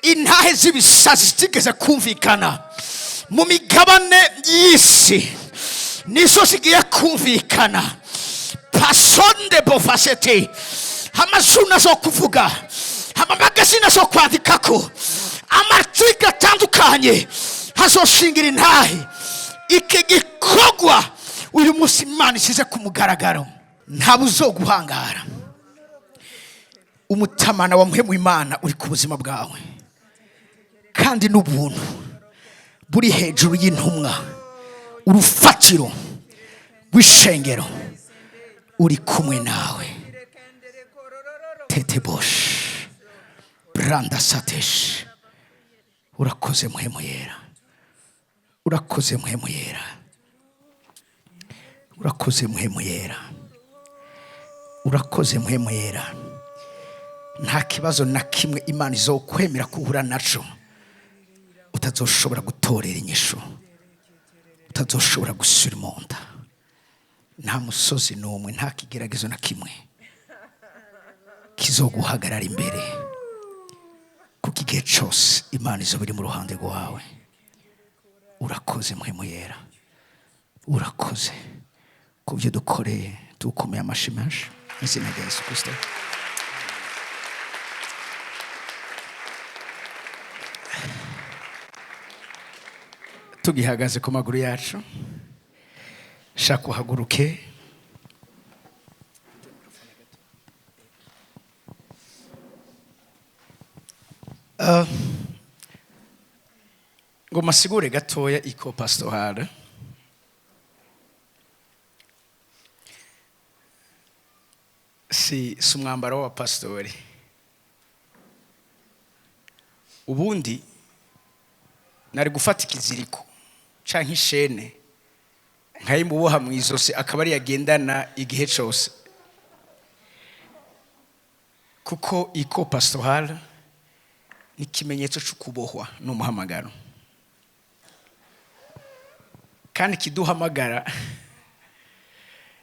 intahe z'ibisazi zitigeze kumvikana mu migabane y'isi, nizo zigiye kumvikana. Pasonde bofasete, amazuna zo kuvuga, amamagazina zo kwandikako, amatwiga atandukanye hazoshingira intahe. Iki gikorwa uyu munsi Imana ishyize ku mugaragaro, ntabwo uzoguhangara. Umutamana wa mpemu Imana uri ku buzima bwawe, kandi n'ubuntu buri hejuru y'intumwa, urufatiro rw'ishengero uri kumwe nawe. Tetebosh branda satesh. Urakoze mpemu yera, urakoze mpemu yera, urakoze mpemu yera, urakoze mpemu yera. Nta kibazo na kimwe Imana izokwemera kuhura naco utazoshobora gutorera inyishu, utazoshobora gusura imonda. Nta musozi n'umwe, nta kigeragezo na kimwe kizoguhagarara imbere, kuko igihe cyose Imana izoba iri mu ruhande rwawe. Urakoze mpemu yera, urakoze ku byo dukoreye. Tukomeye amashyi menshi mu izina rya Yesu Kristo. Tugihagaze ku maguru yacu, shaka uhaguruke. Ngo masigure gatoya iko pastoral. Si umwambaro wa pastori. Ubundi nari gufata ikiziriko canke ishene nkayimuboha mu izosi, akaba ari yagendana igihe cyose, kuko iko pastoral ni ikimenyetso cyo kubohwa n'umuhamagaro, kandi kiduhamagara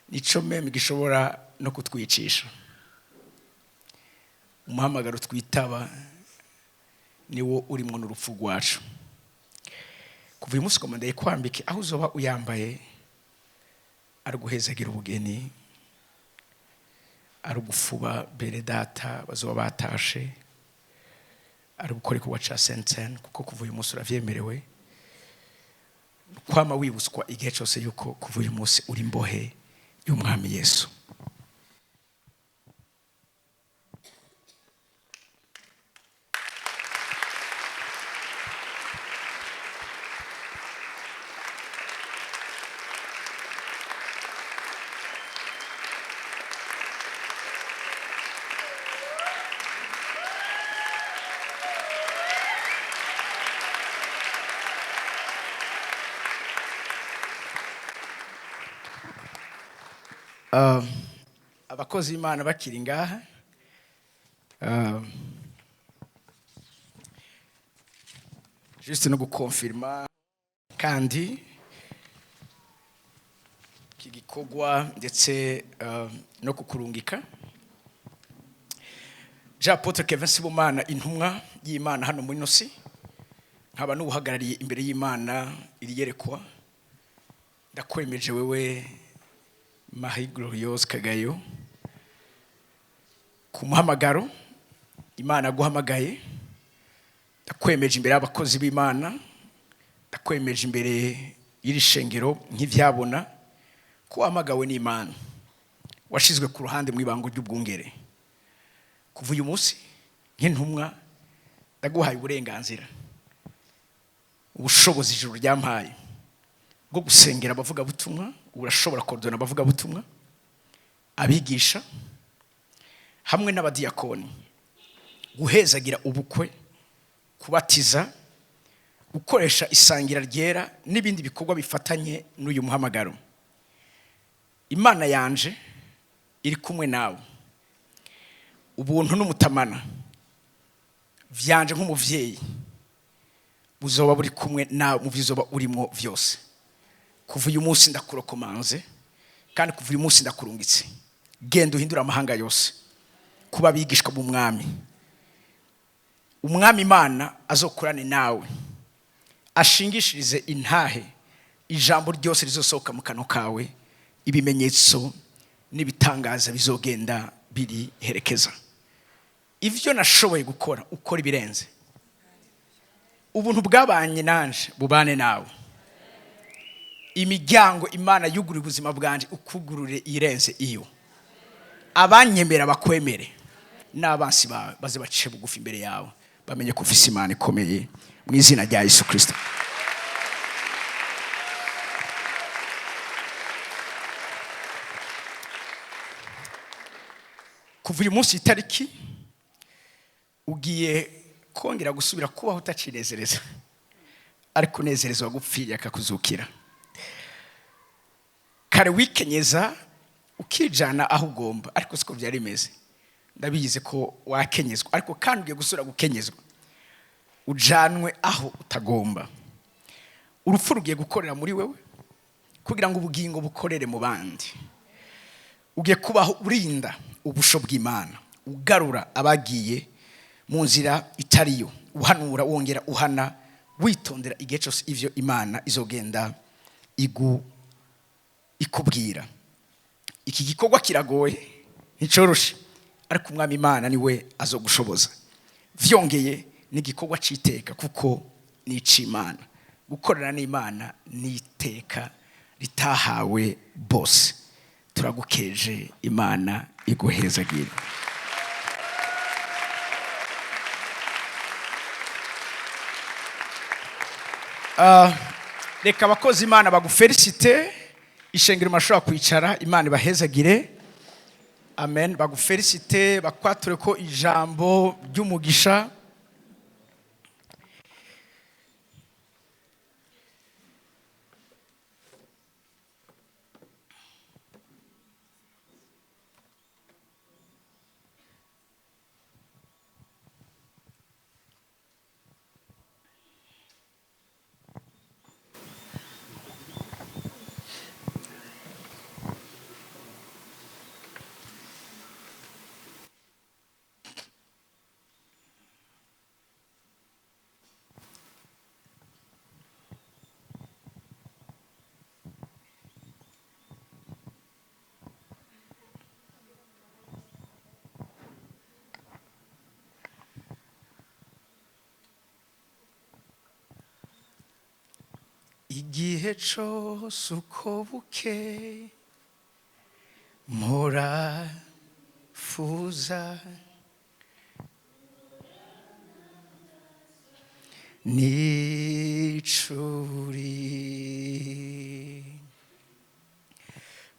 nico meme gishobora no kutwicisha. Umuhamagaro twitaba niwo urimo n'urupfu rwacu. Kuva uyu munsi komanda yikwambike aho uzoba uyambaye, ari guhezagira ubugeni, ari gufuba bere data bazoba batashe, ari gukora igikorwa ca senten, kuko kuva uyu munsi uravyemerewe. Kwama wibutswa igihe cyose yuko kuva uyu munsi uri imbohe y'umwami Yesu. Abakozi b'Imana bakiri ngaha, juste no gukonfirma kandi kigikogwa ndetse no kukurungika. Jean Apotre Kevin Sibomana, intumwa y'Imana hano muri nosi, nkaba n'ubuhagarariye imbere y'Imana iri yerekwa. Ndakwemeje wewe Marie Gloriose Kagayo ku muhamagaro Imana guhamagaye. Ndakwemeje imbere y'abakozi b'Imana, ndakwemeje imbere y'iri shengero nk'ivyabona ko wamagawe n'Imana, washizwe ku ruhande mu ibango ry'ubwungere. Kuva uyu munsi nk'intumwa ndaguhaye uburenganzira, ubushobozi ijuru ryampaye bwo gusengera abavuga butumwa. Urashobora kordona abavuga butumwa, abigisha hamwe n'abadiyakoni, guhezagira ubukwe, kubatiza, gukoresha isangira ryera n'ibindi bikorwa bifatanye n'uyu muhamagaro. Imana yanje iri kumwe nawe. Ubuntu n'umutamana vyanje nk'umuvyeyi buzoba buri kumwe nawe mu bizoba urimo vyose. Kuva uyu munsi ndakurokomanze kandi kuva uyu munsi ndakurungitse, genda uhindura amahanga yose kuba bigishwa mu mwami. Umwami Imana azokurane nawe, ashingishirize intahe ijambo ryose rizosohoka mu kanwa kawe, ibimenyetso n'ibitangaza bizogenda biri herekeza. Ivyo nashoboye gukora ukora ibirenze. Ubuntu bwabanye nanje bubane nawe. Imiryango Imana yugurira ubuzima bwanje ukugurure irenze iyo. Abanyemera bakwemere, n'abansi bawe baze bace bugufi imbere yawe, bamenye ko ufise Imana ikomeye mu izina rya Yesu Kristo. Kuva uyu munsi itariki ugiye kongera gusubira kubaho utacinezereza, ariko unezereza wagupfiriye akakuzukira. Kare wikenyeza ukijana aho ugomba, ariko siko byari bimeze. Ndabiyize ko wakenyezwa, ariko kandi ugiye gusura gukenyezwa ujanwe aho utagomba. Urupfu rugiye gukorera muri wewe kugira ngo ubugingo bukorere mu bandi. Ugiye kubaho urinda ubusho bw'Imana, ugarura abagiye mu nzira itariyo, uhanura wongera uhana, witondera igihe cyose ivyo Imana izogenda ikubwira. Iki gikorwa kiragoye, nticoroshe, ariko umwami Imana niwe azogushoboza. Vyongeye ni gikorwa citeka kuko ni ic'Imana. Gukorana n'Imana ni iteka ritahawe bose. Turagukeje, Imana iguhezagire. Reka abakozi Imana bagufelicite. Ishengero mashobora kwicara, Imana ibahezagire. Amen. Bagufelicite, bakwature ko ijambo ry'umugisha. Igihe cyose uko buke murafuza n'icuri,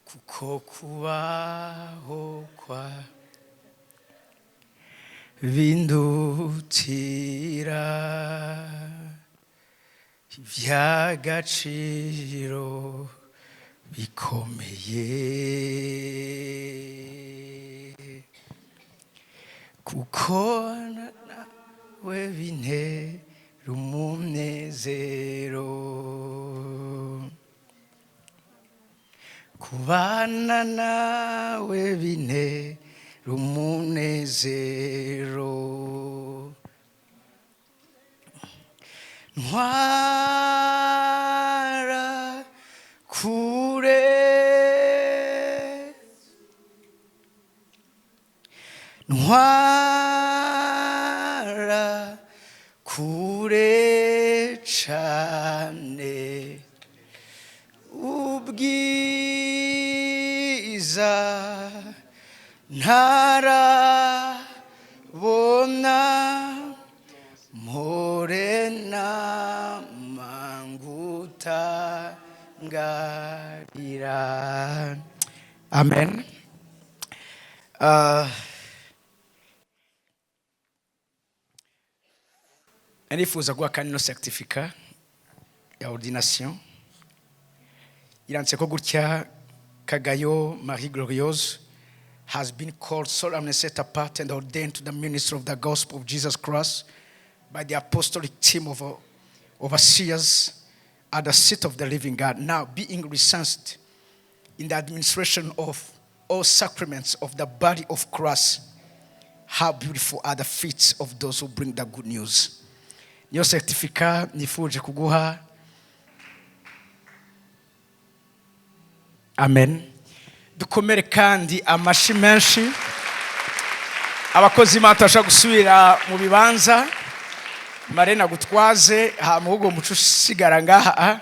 kuko kubaho kwa bindutira iby'agaciro bikomeye, kuko nawe bintera umunezero, kubana nawe bintera umunezero, ntwara kure, ntwara kure cane, ubwiza ntarabona, morena mangutangarira. Amen. Nifuza guha kandi no certificat ya ordination. Iranditse ko gutya: Kagayo Marie Glorieuse has been called, solemnly set apart and ordained to the ministry of the gospel of Jesus Christ by the apostolic team of overseers at the seat of the living God, now being recensed in the administration of all sacraments of the body of Christ. How beautiful are the feet of those who bring the good news. Niyo certificate nifuje kuguha. Amen. Dukomere kandi amashi menshi. Abakozi matasha gusubira mu bibanza. Marena gutwaze ha muhugo mucu sigara ngaha.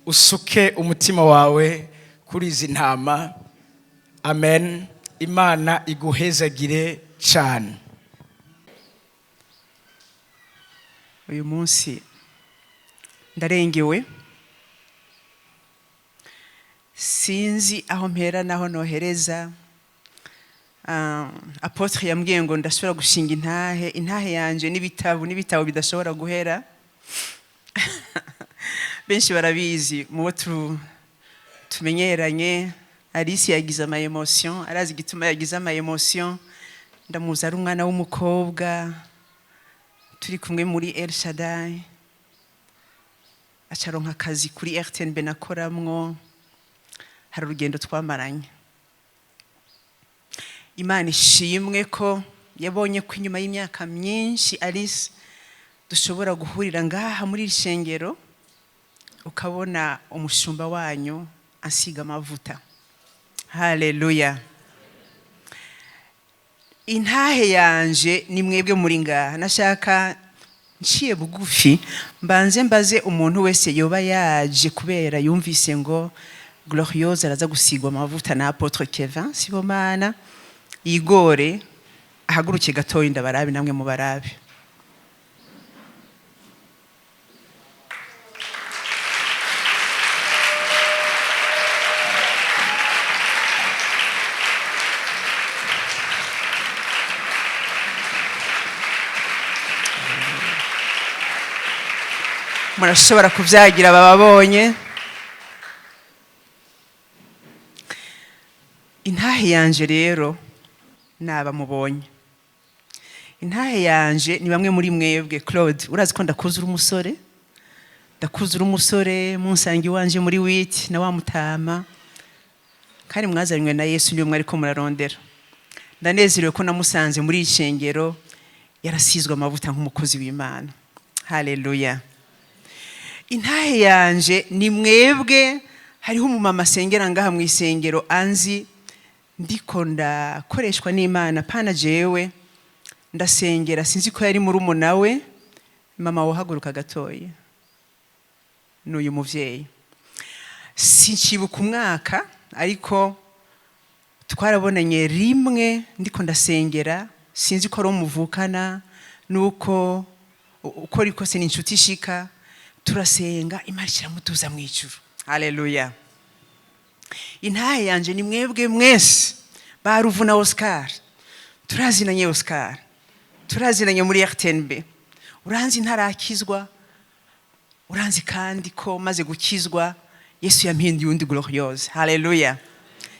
Usuke umutima wawe kuri izi ntama. Amen. Imana iguhezagire cyane. Uyu munsi ndarengewe, sinzi aho mpera naho nohereza. Apotre yambwiye ngo ndashobora gushinga intahe yanje n'ibitabo bidashobora guhera. Benshi barabizi mu tumenyeranye. Alice yagize ama emotion, arazi gituma yagize ama emotion. Ndamuza ari umwana w'umukobwa, turi kumwe muri El Shaddai, acaronka akazi kuri RTNB nakoramwo, hari urugendo twamaranye. Imana ishimwe ko yabonye ko inyuma y'imyaka myinshi Alice dushobora guhurira ngaha muri ishengero, ukabona umushumba wanyu asiga amavuta. Haleluya. Intahe yanje ni mwebwe muri ngaha. Nashaka nciye bugufi mbaze umuntu wese yoba yaje kubera yumvise ngo Gloriose araza gusigwa amavuta na Apotre Kevin Sibomana, yigore ahaguruke gatoyi ndabarabe namwe mu barabe. Murashobora kuvyagira bababonye. Intahe yanje rero naba mubonye. Intahe yanje ni bamwe muri mwebwe. Claude, urazi ko ndakuzura umusore? Ndakuzura umusore munsangi wanje muri wit na wa mutama. Kandi mwazanywe na Yesu niyo mwari ko murarondera. Ndanezerewe ko namusanze muri ishengero yarasizwe amavuta nk'umukozi w'Imana. Haleluya. Intahe yanje ni mwebwe. Hariho umumama asengera ngaha mu isengero anzi ndiko ndakoreshwa n'Imana pana jewe ndasengera, sinzi ko yari muri umunawe. Mama wohaguruka gatoye n'uyu muvyeyi, sinkibuka umwaka ariko twarabonanye rimwe ndiko ndasengera. Sinzi ko ari umuvukana nuko uko riko se n'inshuti shika turasenga, Imana kiramutuza mu ijuru. Haleluya. Intahe yanje ni mwebwe mwese ba Ruvuna Oscar. Turazinanye Oscar, turazinanye muri RTNB. Uranzi ntarakizwa, uranzi kandi ko maze gukizwa Yesu yampinduye undi Gloriose. Haleluya.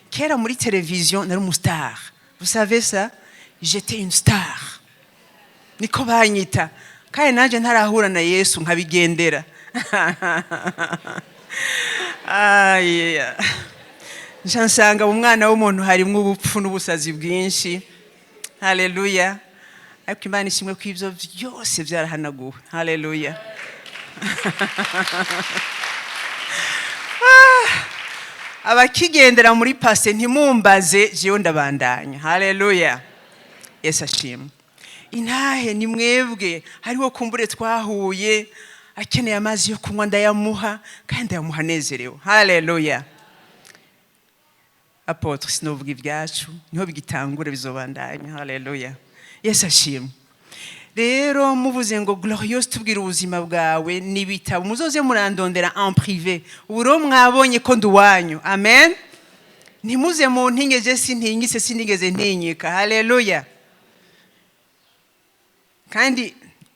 Kera muri television nari umustar. Vous savez ça? J'étais une star. Niko banyita. Kandi nanje ntarahura na Yesu nkabigendera. Yeah. Njansanga umwana w'umuntu harimo ubupfu n'ubusazi bwinshi. Haleluya. Ariko Imana ishimwe ko ivyo byose byarahanaguwe. Haleluya. Abakigendera muri pase ntimumbaze jewe ndabandanya. Haleluya. Yesu ashimwe. Intahe ni mwebwe. Hariho kumbure twahuye akeneye amazi yo kunywa ndayamuha kandi ndayamuha nezerewe. Haleluya. Apotre sinovuga ibyacu niho bigitangura bizobandanya. Haleluya. Yesu ashimwe. Rero muvuze ngo Gloriose tubwira ubuzima bwawe n'ibitabo muzoze murandondera en privé. Uburo mwabonye ko nduwanyu. Amen. Ntimuze mu ntingeje sintinyise sinigeze ntinyika. Haleluya. Kandi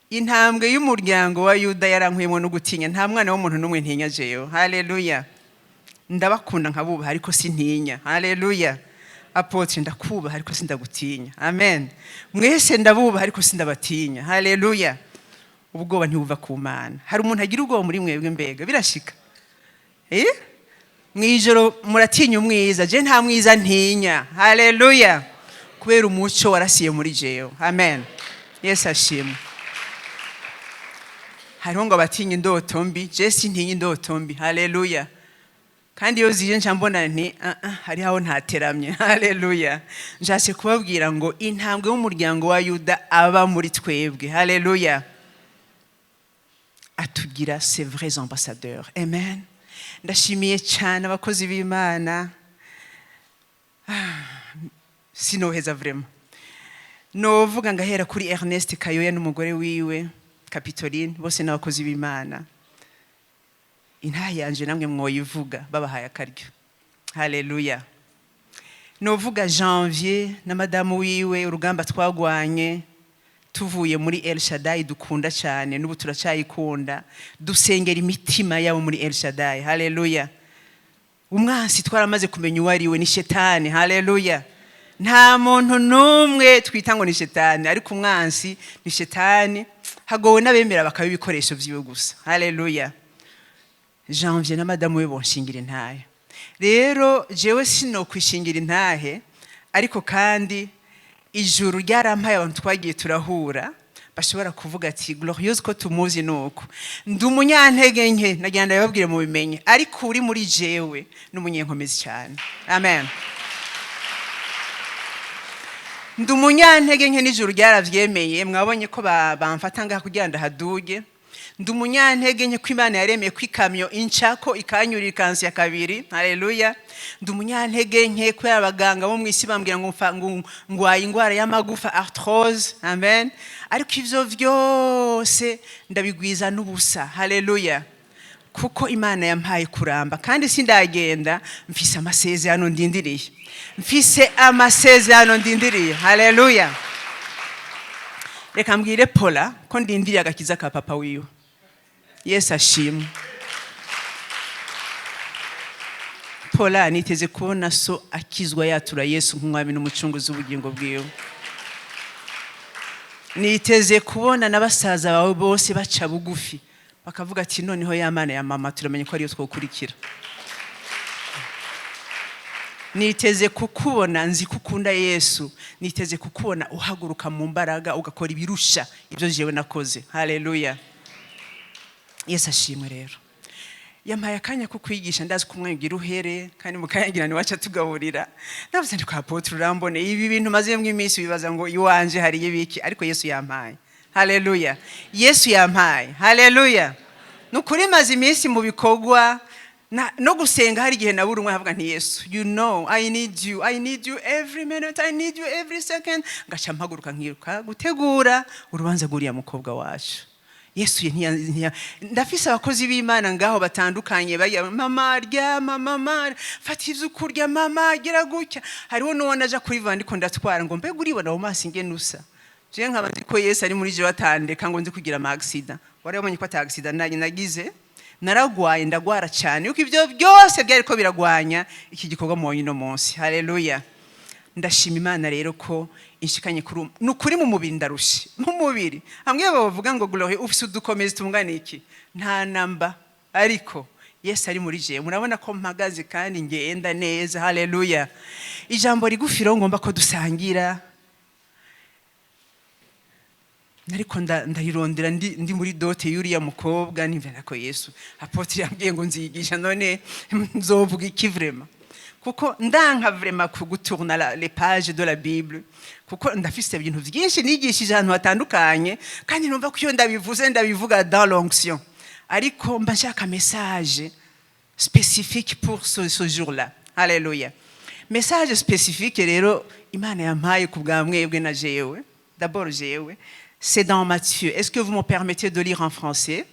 intambwe y'umuryango wa Yuda yarankuyemo no gutinya. Nta mwana w'umuntu n'umwe ntinya jeyo. Haleluya. Ndabakunda nkabubaha ariko sintinya. Haleluya. Apotre ndakubaha ariko sindagutinya. Amen. Mwese ndabubaha ariko sindabatinya. Haleluya. ubwoba ntibuva ku Mana. Hari umuntu agira ubwoba muri mwebwe mbega birashika mwijoro muratinya umwiza, je nta mwiza ntinya. Haleluya, kubera umuco warasiye muri jewe. Amen, Yesu ashimwe. Hariho ngo abatinya indoto mbi, je sintinya indoto mbi. Haleluya. Kandi iyo zije nca mbona nti hari aho ntateramye. Haleluya. Njase kubabwira ngo intambwe y'umuryango wa Yuda aba muri twebwe. Haleluya. Atugira ces vrais ambassadeurs. Amen. Ndashimiye cyane abakozi b'Imana. Sinoheza vraiment. Novuga ngahera kuri Ernest Kayoya n'umugore wiwe Capitoline, bose n'abakozi b'Imana. Intaha yanje namwe mwoyivuga babahaye akaryo. Haleluya. Novuga Janvier na madamu wiwe, urugamba twagwanye tuvuye muri El Shaddai dukunda cyane, n'ubu turacyayikunda, dusengera imitima yabo muri El Shaddai. Haleluya. Umwansi twaramaze kumenya uwo ari we, ni Shetani. Haleluya. Nta muntu numwe twita ngo ni Shetani, ariko umwansi ni Shetani. Hagowe n'abemera bakaba ibikoresho vyiwe gusa. Haleluya. Janvier na madamu we bonshingira intahe. Rero jewe sino kwishingira intahe, ariko kandi ijuru ryarampaye abantu twagiye turahura bashobora kuvuga ati gloriose ko tumuzi nuko ndi umunyantege nke, nagenda babwire mu bimenye, ariko uri muri jewe n'umunyenkomezi cyane. Amen. Ndi umunyantege nke n'ijuru ryaravyemeye, mwabonye ko bamfata ngaha kugira ndahaduge. Ndi umunyantege nke ko Imana yaremeye ko ikamyo incako ikanyurira ikansi ya kabiri. Haleluya. Ndi umunyantege nke ko abaganga bo mwisi bambwira ngo ngwaye ingwara y'amagufa arthrose. Amen. Ariko ivyo vyose ndabigwiza n'ubusa. Haleluya. Kuko Imana yampaye kuramba, kandi sindagenda mfise amasezerano ndindiriye. Mfise amasezerano ndindiriye. Haleluya. Reka mbwire Paula ko ndindiriye agakiza ka papa wiwe. Yesu ashimwe. Paula niteze kubona so akizwa yatura Yesu nk'umwami n'umucunguzi w'ubugingo bwiwe. Niteze kubona n'abasaza bawe bose baca bugufi bakavuga ati noneho ya Mana ya mama turamenye ko ariyo twokurikira. Niteze kukubona nzi kukunda Yesu, niteze kukubona uhaguruka mu mbaraga ugakora ibirusha ibyo jewe nakoze. Haleluya. Yesu ashimwe. Rero yampaye akanya ko kwigisha, ndazi kumwigira uhere kandi mukayagira ni wacha tugaburira. Navuze ndi kwa Apotre Rambone, ibi bintu maze mw'iminsi bibaza ngo iwanje hari yibiki, ariko Yesu yampaye. Haleluya. Yesu yampaye. Haleluya. Nukuri maze iminsi mu bikogwa no gusenga, hari igihe nabura umwe avuga nti Yesu, you know I need you every minute, I need you every second. Ngaca mpaguruka nkiruka gutegura urubanza guriya mukobwa wacu. Yesu ndafise abakozi b'Imana ngaho batandukanye baya mama ryama, mama fata ivyo kurya, mama gira gutya. Hariho n'uwona aja kuri vandi ko ndatwara ngo mbega uribona mu maso ingene je nkaba nzi ko Yesu ari muri je watandeka ngo nzi kugira ama accident. Warabonye ko ata accident nagize, naragwaye ndagwara cyane, uko ivyo byose byari ko biragwanya iki gikorwa mu no munsi. Haleluya. Ndashima Imana rero ko inshikanye kuri nukuri mu mubiri ndarushi mu mubiri. Hamwe bavuga ngo glory ufise udukomezi tungana iki, nta namba, ariko Yesu ari muri je murabona ko mpagaze kandi ngenda neza. Haleluya. Ijambo rigufiro ngomba ko dusangira, nariko ndarirondera ndi muri dote yuriya mukobwa, nimvera ko Yesu Apotre yambwiye ngo nzigisha, none nzovuga iki vraiment, kuko ndanka vraiment kugutourna les pages de la Bible, kuko ndafise ibintu byinshi nigishije ahantu hatandukanye, kandi numva ko iyo ndabivuga dans l'onction, ariko mba nshaka message spécifique pour ce jour-là. Haleluya. Message spécifique rero Imana yampaye ku bwa mwebwe na jewe. D'abord jewe, c'est dans Matthieu. Est-ce que vous me permettez de lire en français?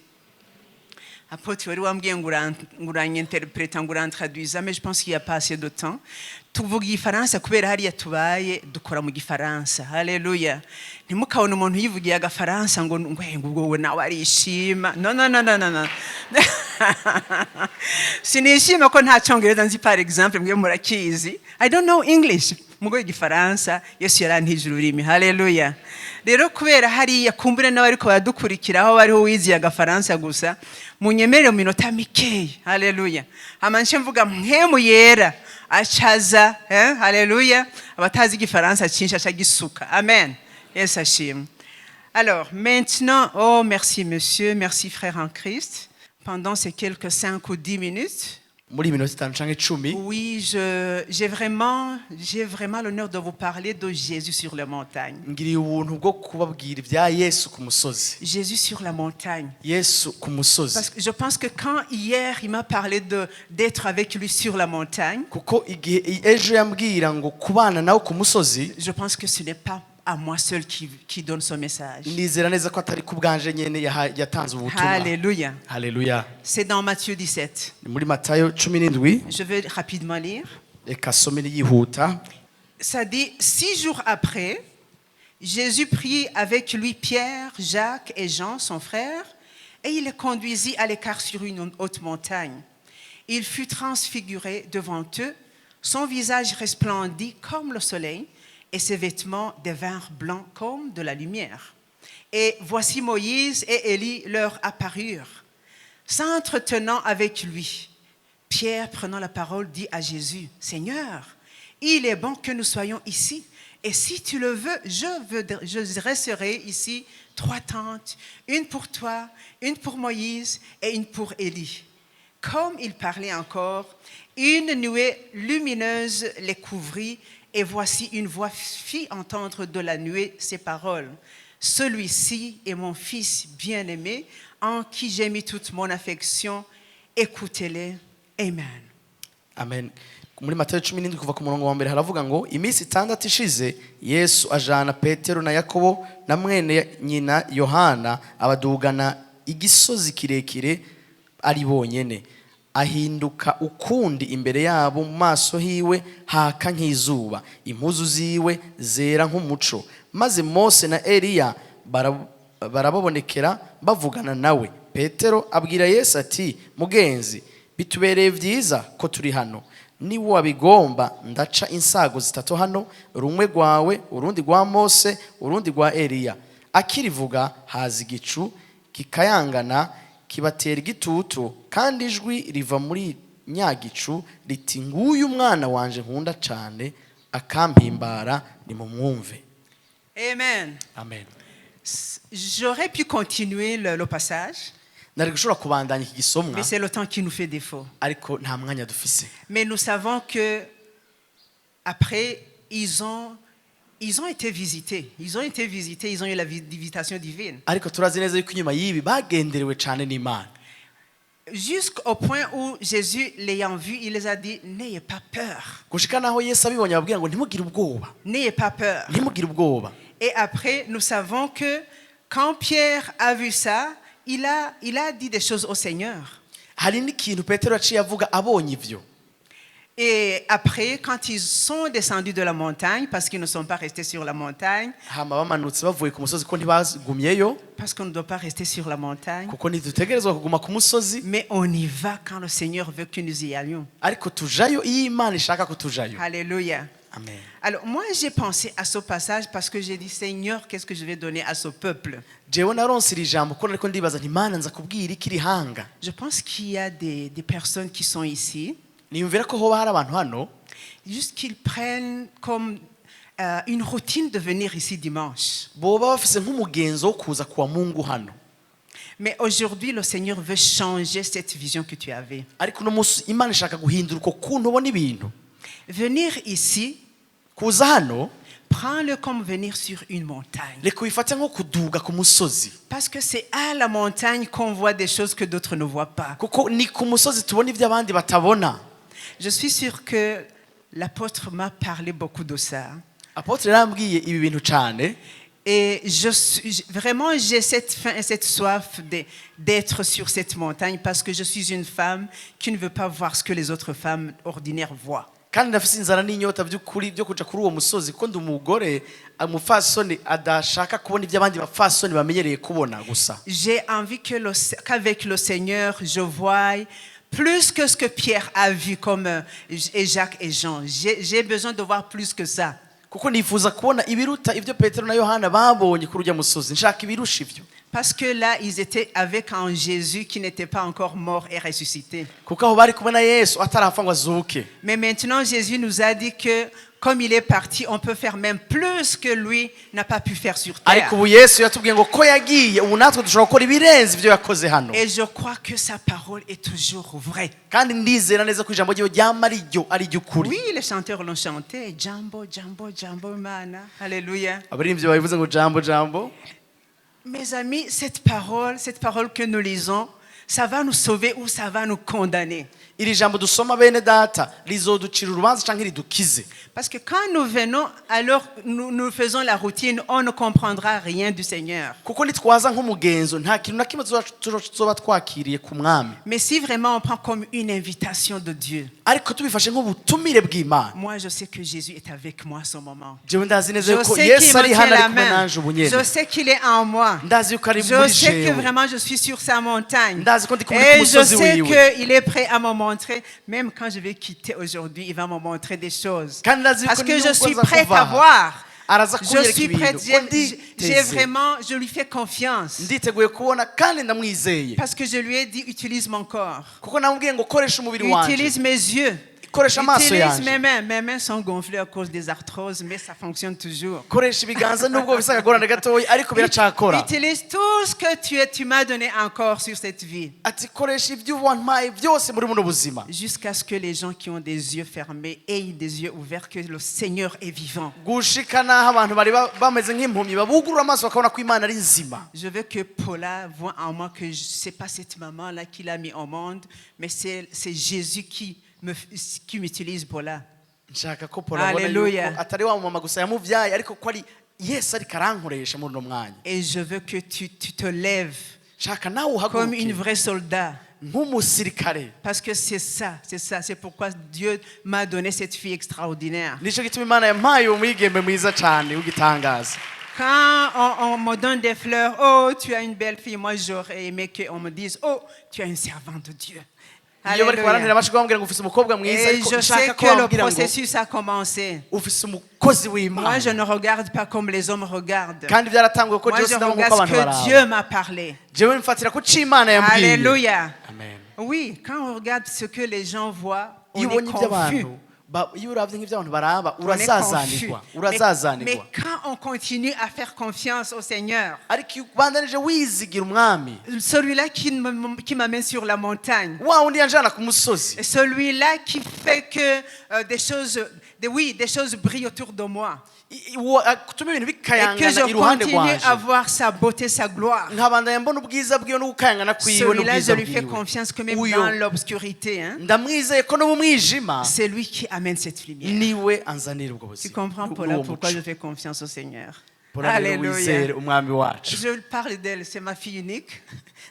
Apotre wari wambwiye nguranye interprète nguranye traduise, mais je pense qu'il y a pas assez de temps. Tuvuga igifaransa kubera hariya tubaye dukora mu gifaransa. Haleluya. Ntimukabona umuntu yivugiye agafaransa ngo ubwo nawe arishima. No. Sinishima ko nta cyongereza nzi, par exemple mwe murakizi. I don't know English, mugo igifaransa Yesu yarantije ururimi. Haleluya. Rero kubera hariya kumbure n'abariko baradukurikiraho bariho wiziye agafaransa gusa, munyemerere mu minota mikeya. Haleluya. Amanshe mvuga mpemu yera achaza, haleluya, abatazi igifaransa cyinshi acagisuka. Amen. Yesu ashimwe. Alors, maintenant, oh merci monsieur, merci frère en Christ. Pendant ces quelques 5 ou 10 minutes, oui, j'ai vraiment l'honneur de vous parler de Jésus sur la montagne. Jésus sur la montagne. Parce que je pense que quand hier il m'a parlé d'être avec lui sur la montagne, je pense que ce n'est pas à moi seul qui donne ce message. Alléluia. Alléluia. C'est dans Matthieu 17. Je vais rapidement lire. Ça dit, 6 jours après, Jésus prit avec lui Pierre, Jacques et Jean, son frère, et il les conduisit à l'écart sur une haute montagne. Il fut transfiguré devant eux, son visage resplendit comme le soleil, et ses vêtements devinrent blancs comme de la lumière. Et voici Moïse et Élie leur apparurent. S'entretenant avec lui, Pierre, prenant la parole, dit à Jésus, « Seigneur, il est bon que nous soyons ici, et si tu le veux, je dresserai ici 3 tentes, une pour toi, une pour Moïse et une pour Élie. » Comme il parlait encore, une nuée lumineuse les couvrit, et voici une voix fit entendre de la nuée ces paroles. Celui-ci est mon fils bien-aimé, en qui j'ai mis toute mon affection. Écoutez-le. Amen. Amen. Muri Matayo 17 kuva ku murongo wa mbere haravuga ngo iminsi 6 ishize Yesu ajana Petero na Yakobo na mwene nyina Yohana abadugana igisozi kirekire ari bonyene. Ahinduka ukundi imbere yabo mu maso hiwe haka nk'izuba, impuzu ziwe zera nk'umuco. Maze Mose na Eliya barababonekera bavugana nawe. Petero abwira Yesu ati, mugenzi, bitubereye vyiza ko turi hano. Niwe wabigomba ndaca insago 3 hano, rumwe rwawe, urundi rwa Mose, urundi rwa Eliya. Akirivuga haza igicu kikayangana kibatera igitutu, kandi ijwi riva muri nyagicu riti, nguyu mwana wanje nkunda cyane akampimbara nimumwumve. Amen. Amen. J'aurais pu continuer le passage, nari gushobora kubandanya iki gisomwa, mais c'est le temps qui nous fait défaut. ariko nta mwanya dufise. Mais nous savons que après ils ont été visités. Ils ont eu la visitation divine. Ariko turazi neza yuko inyuma yibi bagenderewe cyane n'Imana. Jusqu'au point où Jésus l'ayant vu, il les a dit, n'ayez pas peur. Gushika naho Yesu abibonye ababwira ngo ntimugire ubwoba. N'ayez pas peur. Ntimugire ubwoba. Et après, nous savons que quand Pierre a vu ça, il a dit des choses au Seigneur. Hari n'ikintu Petero yaciye avuga abonye ivyo. Et après, quand ils sont descendus de la montagne, parce qu'ils ne sont pas restés sur la montagne, Hama bamanutse bavuye ku musozi ko ntibagumyeyo, parce qu'on ne doit pas rester sur la montagne, kuko ntidutegerezwa kuguma ku musozi, mais on y va quand le Seigneur veut que nous y allions. ariko tujayo iyo Imana ishaka ko tujayo. Alléluia. Amen. Alors moi j'ai pensé à ce passage parce que j'ai dit, Seigneur, qu'est-ce que je vais donner à ce peuple? Jewe naronse iri jambo ko nariko ndibaza nti Imana nza kubwira iki rihanga. Je pense qu'il y a des personnes qui sont ici, Niyumvira ko hoba hari abantu hano juste qu'ils prennent comme une routine de venir ici dimanche. boba bafise nk'umugenzo wo kuza kuwa Mungu hano. Mais aujourd'hui, le Seigneur veut changer cette vision que tu avais. Ariko no musi Imana ishaka guhindura uko kuntu ubona ibintu. Venir ici, Kuza hano prends-le comme venir sur une montagne. reka uyifate nko kuduga ku musozi, Parce que c'est à la montagne qu'on voit des choses que d'autres ne voient pas. kuko ni ku musozi tubona ibyo abandi batabona. Je suis sûre que l'apôtre m'a parlé beaucoup de ça. Apotre yarambwiye ibi bintu cyane. Et vraiment, j'ai cette faim et cette soif d'être sur cette montagne parce que je suis une femme qui ne veut pas voir ce que les autres femmes ordinaires voient. Kandi ndafise inzara n'inyota by'ukuri byo kuja kuri uwo musozi ko ndi umugore umufasoni adashaka kubona ibyo abandi bafasoni bamenyereye kubona gusa. J'ai envie qu'avec le Seigneur, je voie plus que ce que Pierre a vu comme et Jacques et Jean. J'ai besoin de voir plus que ça. kuko nifuza kubona ibiruta ibyo Petero na Yohana babonye kuri urya musozi nshaka ibirusha ibyo. Parce que là, ils étaient avec un Jésus qui n'était pas encore mort et ressuscité. kuko aho bari kumwe na Yesu atarapfa ngo azuke. Mais maintenant, Jésus nous a dit que comme il est parti, on peut faire même plus que lui n'a pas pu faire sur terre. ariko ubu Yesu yatubwiye ngo ko yagiye ubu natwe dushobora gukora ibirenze ibyo yakoze hano. Et je crois que sa parole est toujours vraie. kandi ndizera neza ko ijambo ryiwe ryama ari ry'ukuri. Oui, les chanteurs l'ont chanté. Jambo, jambo, jambo, mana. Alléluia. abaririmbyi babivuze ngo jambo jambo. Mes amis, cette parole que nous lisons, ça va nous sauver ou ça va nous condamner. iri jambo dusoma bene data rizoducira urubanza cyangwa ridukize. Parce que quand nous venons, alors nous faisons la routine, on ne comprendra rien du Seigneur. kuko nitwaza nk'umugenzo nta kintu na kimwe tuzoba twakiriye ku mwami. Mais si vraiment on prend comme une invitation de Dieu, ariko tubifashe nk'ubutumire bw'Imana. moi je sais que Jésus est avec moi à ce moment. jewe ndazi neza Je ko sais Yesu qu'il me ari tient hano ari la kumwe main. nanje ubu nyene. Je sais qu'il est en moi. ndazi yuko ari Je muri sais que jewe. vraiment je suis sur sa montagne. ndazi ko ndi kumwe ku Et je musozi sais wiwe. qu'il est prêt à me montrer, même quand je vais quitter aujourd'hui, il va me montrer des choses. kandi ndazi Parce yuko que je niyuko suis aza prête kuva à aha, voir. araza Je kunyereka suis prête, ibintu ko j'ai nditeze. vraiment, je lui fais confiance. nditeguye kubona kandi ndamwizeye. Parce que je lui ai dit, utilise mon corps. kuko namubwiye ngo koresha umubiri wanje. Utilise mes yeux. koresha amaso Utilise yanje. mes mains. Mes mains sont gonflées à cause des arthroses, mais ça fonctionne toujours. koresha ibiganza nubwo bisa akagorane gatoya ariko biracakora. Utilise tout ce que tu m'as donné encore sur cette vie. ati koresha ibyo wampaye byose muri buno buzima. Jusqu'à ce que les gens qui ont des yeux fermés aient des yeux ouverts, que le Seigneur est vivant. gushika naho abantu bari bameze nk'impumyi babugurura amaso bakabona ko Imana ari nzima. Je veux que Paula voit en moi que ce n'est pas cette maman-là qui l'a mis au monde, mais c'est Jésus qui m'utilise Paula. nshaka ko Paul abona Alléluia. yuko atari wa mama gusa yamuvyaye ariko ko ari Yesu ariko arankoresha muri uno mwanya. Et je veux que tu te lèves nshaka nawe comme une uhaguruke vraie soldat. nk'umusirikare. Parce que c'est ça. C'est pourquoi Dieu m'a donné cette fille extraordinaire. nico gituma Imana yampaye uwo mwigembe mwiza cyane w'igitangaza. Quand on me donne des fleurs, oh, tu as une belle fille, moi j'aurais aimé qu'on me dise, oh, tu as une servante de Dieu. iyo bari kubaranira Alléluia. bashaka bambwira ngo ufise umukobwa mwiza Et ariko je sais nshaka ko que le bambwira ngo processus a commencé. ufise umukozi Moi, w'Imana. je ne regarde pas comme les hommes regardent. kandi byaratanguye ko Moi, Yesu je ndabona regarde nk'uko ce abantu que baraba. Dieu m'a parlé. jewe mfatira ko c'Imana yambwiye. Alléluia. Amen. Oui, quand on regarde ce que les gens voient, on iyo est ubonye confus. iby'abantu iyo uravye nk'iby'abantu baraba On est confus. urazazanirwa Mais urazazanirwa. quand on continue à faire confiance au Seigneur, ariko iyo ubandanije wizigira umwami celui-là qui m'amène sur la montagne, wa wundi yanjana ku musozi. celui-là qui fait que des choses brillent autour de moi, gutuma ibintu et que bikayangana je iruhande continue rwanje. à voir sa beauté, sa gloire. nkabandanya mbona ubwiza bwiwe no gukayangana kwiwe Celui-là, je n'ubwiza lui fais bwiwe. confiance que même Uyo, dans l'obscurité, hein, ndamwizeye ko no mu mwijima c'est lui qui amène cette lumière. niwe anzanira ubwo Tu buzima. comprends, Ubwo Paula, pourquoi muco. je fais confiance au Seigneur? Paula rero wizere Alléluia. umwami wacu. Je parle d'elle, c'est ma fille unique.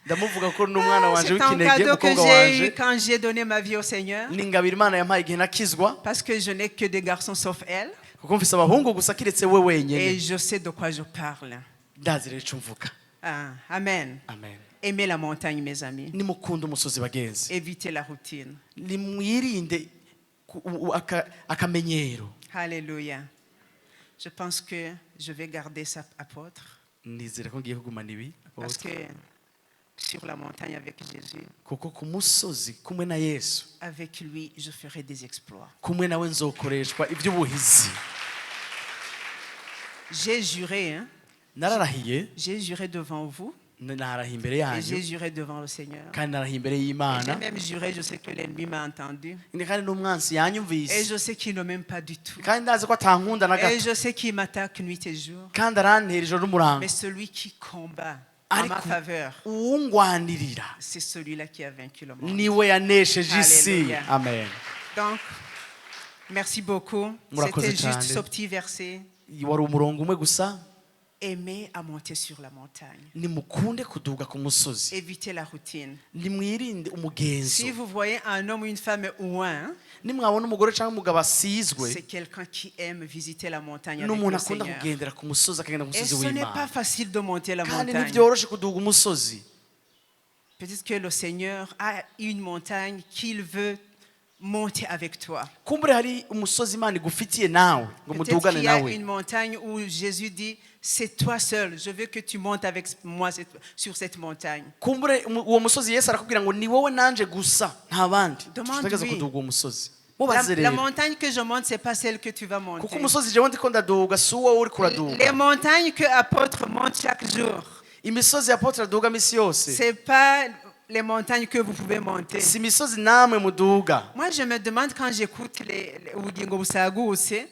ndamuvuga ko n'umwana wanje C'est un w'ikinege cadeau que umukobwa j'ai eu wanje quand j'ai donné ma vie au Seigneur. n'ingabire Imana yampaye igihe nakizwa Parce que je n'ai que des garçons sauf elle. kuko mfise abahungu gusa kiretse we Et wenyene. je sais de quoi je parle. ndazi rero ico mvuga. Ah, amen. Amen. Aimez la montagne, mes amis. nimukunda umusozi bagenzi. Évitez la routine. nimwirinde akamenyero. Alléluia. Je pense que je vais garder ça apôtre. nizera ko ngiye kugumana ibi Parce que sur la montagne avec Jésus, kuko ku musozi kumwe na Yesu avec lui, je ferai des exploits. kumwe nawe nzokoreshwa iby'ubuhizi. J'ai juré, hein? nararahiye J'ai juré devant vous narahiye imbere et yanyu j'ai juré devant le Seigneur. kandi narahiye imbere Et j'ai y'Imana même juré, je sais que l'ennemi m'a entendu. kandi n'umwansi Et yanyumvise je sais qu'il ne m'aime pas du tout. kandi ndazi ko atankunda na Et gato je sais qu'il m'attaque nuit et jour. kandi arantera ijoro n'umurango. Mais celui qui combat en ma faveur, uwungwanirira c'est celui-là qui a vaincu le monde. niwe yanesheje isi. Alléluia. Amen. Donc, merci beaucoup. Murakoze C'était juste cyane. ce petit verset. wari umurongo umwe gusa. Aimez à monter sur la montagne. nimukunde kuduga ku musozi. Évitez la routine. nimwirinde umugenzo. Si vous voyez un homme ou une femme ouin, nimwabona umugore cyangwa umugabo asizwe c'est quelqu'un qui aime visiter la montagne avec n'umuntu le akunda Seigneur. kugendera ku musozi akagenda ku Et musozi ce n'est pas w'Imana facile de monter la kandi montagne. ntibyoroshe kuduga umusozi. Peut-être que le Seigneur a une montagne qu'il veut monter avec toi. kumbure hari umusozi Imana igufitiye nawe ngo Peut-être mudugane qu'il y a nawe. une montagne où Jésus dit, c'est toi seul, je veux que tu montes avec moi sur cette montagne. kumbure uwo musozi Yesu arakubwira ngo ni wowe nanje gusa nta bandi. Demande Tutageze lui. kuduga uwo musozi. La, Mubaze la rero. montagne que je monte, ce n'est pas celle que tu vas monter. Kuko umusozi jewe ndiko ndaduga si uwo uri Les kuraduga. montagnes que apôtre monte chaque jour, Imisozi ya Apotre aduga misi yose. ce n'est pas les montagnes que vous pouvez monter. Si imisozi namwe muduga. Moi, je me demande quand j'écoute les Ubugingo Busagutse,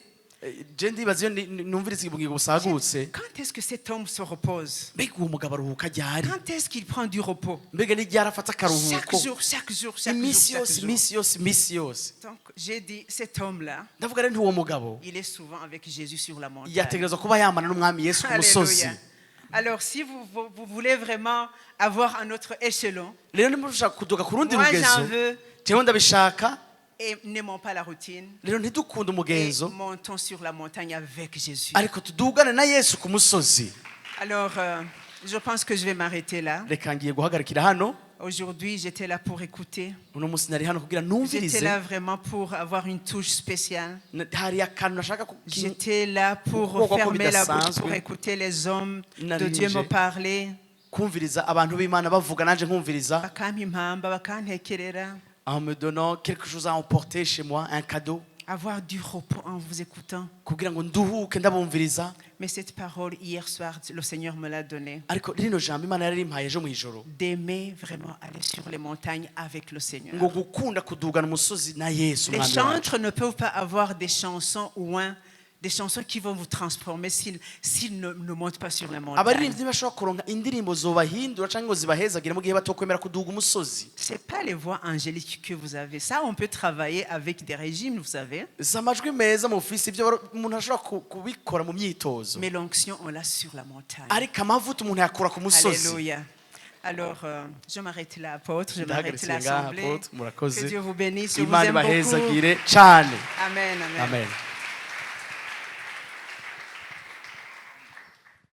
Je ndibaza iyo numviriza Ubugingo Busagutse. quand est-ce que cet homme se repose? Mbega uwo mugabo aruhuka ryari? Quand est-ce qu'il prend du repos? Mbega ni ryari afata Chaque akaruhuko? jour, chaque jour, chaque jour, Imisi chaque yose, jour. imisi yose, imisi yose. Donc, j'ai dit, cet homme-là, Ndavuga rero ntuwo mugabo il est souvent avec Jésus sur la montagne. yategerezwa kuba yamana n'umwami Yesu ku musozi. Alléluia. Alors, si vous voulez vraiment avoir un autre échelon, Rero nimushaka kuduga ku rundi moi j'en rugezo. veux, Jewe ndabishaka. et n'aimons pas la routine, Rero ntidukunde et umugenzo. montons sur la montagne avec Jésus. Ariko tudugane na Yesu ku musozi. Alors, je pense que je vais m'arrêter là. Reka ngiye guhagarikira hano. Aujourd'hui, j'étais là pour écouter. Uno munsi nari hano kugira J'étais numvirize. là vraiment pour avoir une touche spéciale. Hari akantu nashaka J'étais là pour Pourquoi fermer la bouche, bidasanzwe? pour écouter les hommes de Nari Dieu me nje. parler. kumviriza abantu b'Imana bavuga nanje nkumviriza. Bakampa impamba, bakantekerera. En me donnant quelque chose à emporter chez moi, un cadeau. Avoir du repos en vous écoutant. Kugira ngo nduhuke ndabumviriza. Mais cette parole, hier soir, le Seigneur me l'a donnée. Ariko rino jambo Imana yarimpaye ejo mwijoro. D'aimer vraiment aller sur les montagnes avec le Seigneur. Ngo gukunda kudugana umusozi na Yesu Les umwami wacu. chantres ne peuvent pas avoir des chansons des chansons qui vont vous transformer s'ils ne montent pas sur les montagnes. Abaririmbyi bashobora kuronka indirimbo zobahindura canke ngo zibahezagire mu gihe batokwemera kuduga umusozi. C'est pas les voix angéliques que vous avez. Ça, on peut travailler avec des régimes, vous savez. Zamajwi meza mu ofisi ibyo umuntu ashobora kubikora mu myitozo. Mais l'onction, on l'a sur la montagne. Ariko amavuta umuntu yakura ku musozi. Alléluia. Alors, je m'arrête là, apôtre. Je m'arrête Ndahagaritse là, ngaha, assemblée. apôtre, murakoze. Que Dieu vous bénisse. Je vous Imana aime beaucoup. ibahezagire cyane. Amen, amen. Amen.